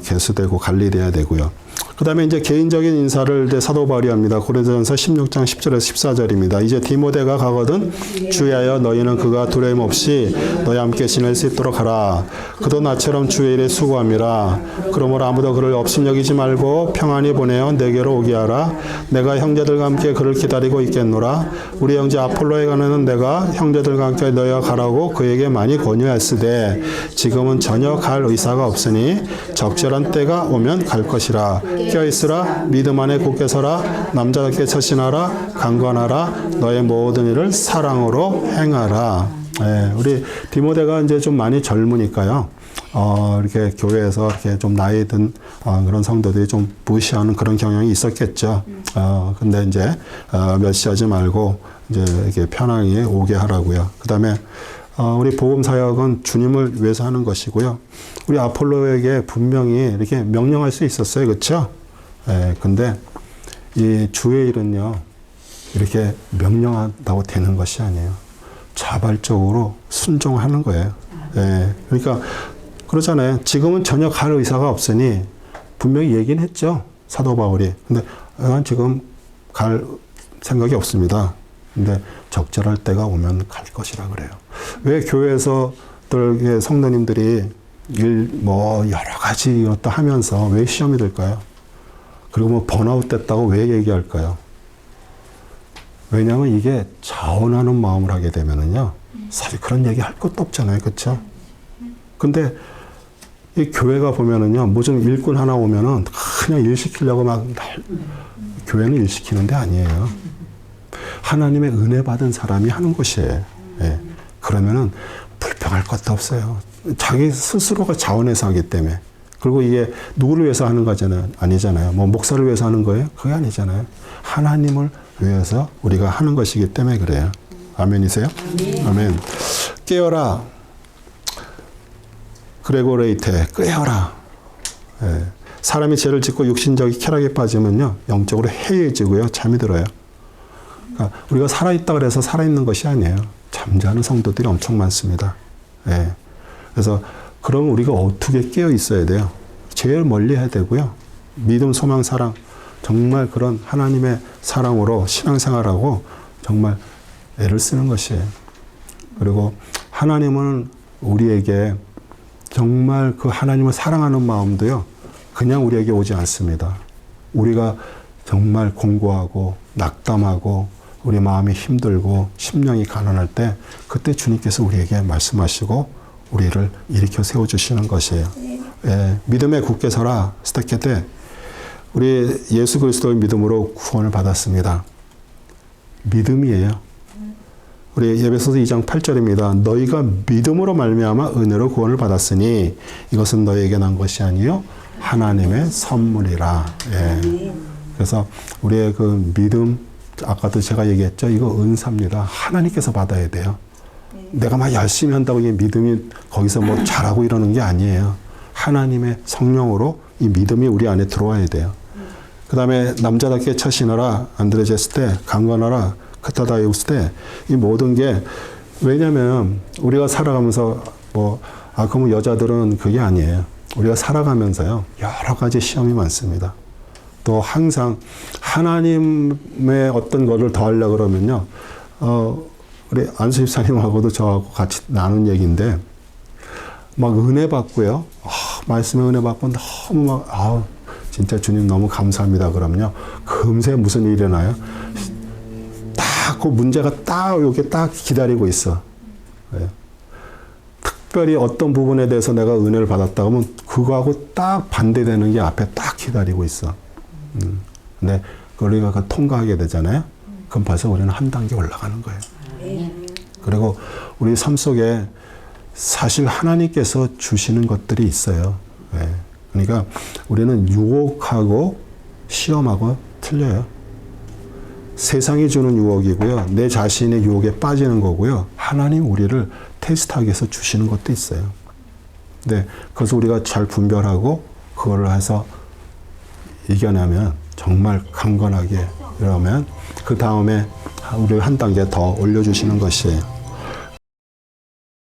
개수되고 관리돼야 되고요. 그 다음에 이제 개인적인 인사를 사도 바울이 합니다. 고린도전서 16장 10절에서 14절입니다. 이제 디모데가 가거든 주의하여 너희는 그가 두려움 없이 너희 함께 지낼 수 있도록 하라. 그도 나처럼 주의 일에 수고함이라. 그러므로 아무도 그를 업신여기지 말고 평안히 보내어 내게로 오게 하라. 내가 형제들과 함께 그를 기다리고 있겠노라. 우리 형제 아폴로에 관하여는 내가 형제들과 함께 너희가 가라고 그에게 많이 권유했으되 지금은 전혀 갈 의사가 없으니 적절한 때가 오면 갈 것이라. 껴있으라. 믿음 안에 굳게 서라. 남자답게 처신하라. 강건하라. 너의 모든 일을 사랑으로 행하라. 예, 우리 디모데가 이제 좀 많이 젊으니까요. 이렇게 교회에서 이렇게 좀 나이 든 그런 성도들이 좀 무시하는 그런 경향이 있었겠죠. 근데 이제 멸시하지 말고 이제 이렇게 편하게 오게 하라고요. 그 다음에 우리 복음 사역은 주님을 위해서 하는 것이고요. 우리 아폴로에게 분명히 이렇게 명령할 수 있었어요. 그렇죠? 예, 근데 이 주의 일은요. 이렇게 명령한다고 되는 것이 아니에요. 자발적으로 순종하는 거예요. 예, 그러니까 그러잖아요. 지금은 전혀 갈 의사가 없으니 분명히 얘기는 했죠. 사도 바울이. 근데 난 지금 갈 생각이 없습니다. 근데 적절할 때가 오면 갈 것이라 그래요. 왜 교회에서들 성도님들이 뭐 여러 가지 또 하면서 왜 시험이 들까요? 그리고 뭐 번아웃 됐다고 왜 얘기할까요? 왜냐하면 이게 자원하는 마음을 하게 되면은요, 사실 그런 얘기 할 것도 없잖아요, 그렇죠? 근데 이 교회가 보면은요, 무슨 일꾼 하나 오면은 그냥 일 시키려고 막 교회는 일 시키는 데 아니에요. 하나님의 은혜 받은 사람이 하는 것이에요. 예. 그러면은 불평할 것도 없어요. 자기 스스로가 자원해서 하기 때문에. 그리고 이게 누구를 위해서 하는 거잖아요. 아니잖아요. 뭐 목사를 위해서 하는 거예요? 그게 아니잖아요. 하나님을 위해서 우리가 하는 것이기 때문에 그래요. 아멘이세요? 아멘. 깨어라. 그레고레이테. 깨어라. 예. 사람이 죄를 짓고 육신적인 쾌락에 빠지면요. 영적으로 해이해지고요. 잠이 들어요. 그러니까 우리가 살아있다 그래서 살아있는 것이 아니에요. 잠자는 성도들이 엄청 많습니다. 예. 그래서 그럼 우리가 어떻게 깨어 있어야 돼요? 제일 멀리 해야 되고요. 믿음, 소망, 사랑 정말 그런 하나님의 사랑으로 신앙생활하고 정말 애를 쓰는 것이에요. 그리고 하나님은 우리에게 정말 그 하나님을 사랑하는 마음도요. 그냥 우리에게 오지 않습니다. 우리가 정말 공고하고 낙담하고 우리 마음이 힘들고 심령이 가난할 때 그때 주님께서 우리에게 말씀하시고 우리를 일으켜 세워주시는 것이에요. 예, 믿음에 굳게 서라. 스테케테. 우리 예수 그리스도의 믿음으로 구원을 받았습니다. 믿음이에요. 우리 예배소서 2장 8절입니다. 너희가 믿음으로 말미암아 은혜로 구원을 받았으니 이것은 너희에게 난 것이 아니요 하나님의 선물이라. 예. 그래서 우리의 그 믿음, 아까도 제가 얘기했죠. 이거 은사입니다. 하나님께서 받아야 돼요. 내가 막 열심히 한다고 이 믿음이 거기서 뭐 잘하고 이러는 게 아니에요. 하나님의 성령으로 이 믿음이 우리 안에 들어와야 돼요. 그 다음에 남자답게 처신하라. 안드레제스 때 강건하라. 크타다이우스 때 이 모든 게 왜냐면 우리가 살아가면서 그러면 여자들은 그게 아니에요. 우리가 살아가면서요. 여러 가지 시험이 많습니다. 또 항상 하나님의 어떤 거를 더 하려고 그러면요. 우리 안수 집사님하고도 저하고 같이 나눈 얘기인데 막 은혜 받고요. 말씀에 은혜 받고 너무 막 진짜 주님 너무 감사합니다. 그럼요. 금세 무슨 일이 일어나요? 딱 그 문제가 딱 여기 딱 기다리고 있어. 네. 특별히 어떤 부분에 대해서 내가 은혜를 받았다 하면 그거하고 딱 반대되는 게 앞에 딱 기다리고 있어. 근데 우리가 통과하게 되잖아요. 그럼 벌써 우리는 한 단계 올라가는 거예요. 그리고 우리 삶 속에 사실 하나님께서 주시는 것들이 있어요. 네. 그러니까 우리는 유혹하고 시험하고 틀려요. 세상이 주는 유혹이고요. 내 자신의 유혹에 빠지는 거고요. 하나님 우리를 테스트하기 위해서 주시는 것도 있어요. 네, 그래서 우리가 잘 분별하고 그거를 해서 이겨내면 정말 강건하게 이러면 그 다음에 우리 한 단계 더 올려주시는 것이에요.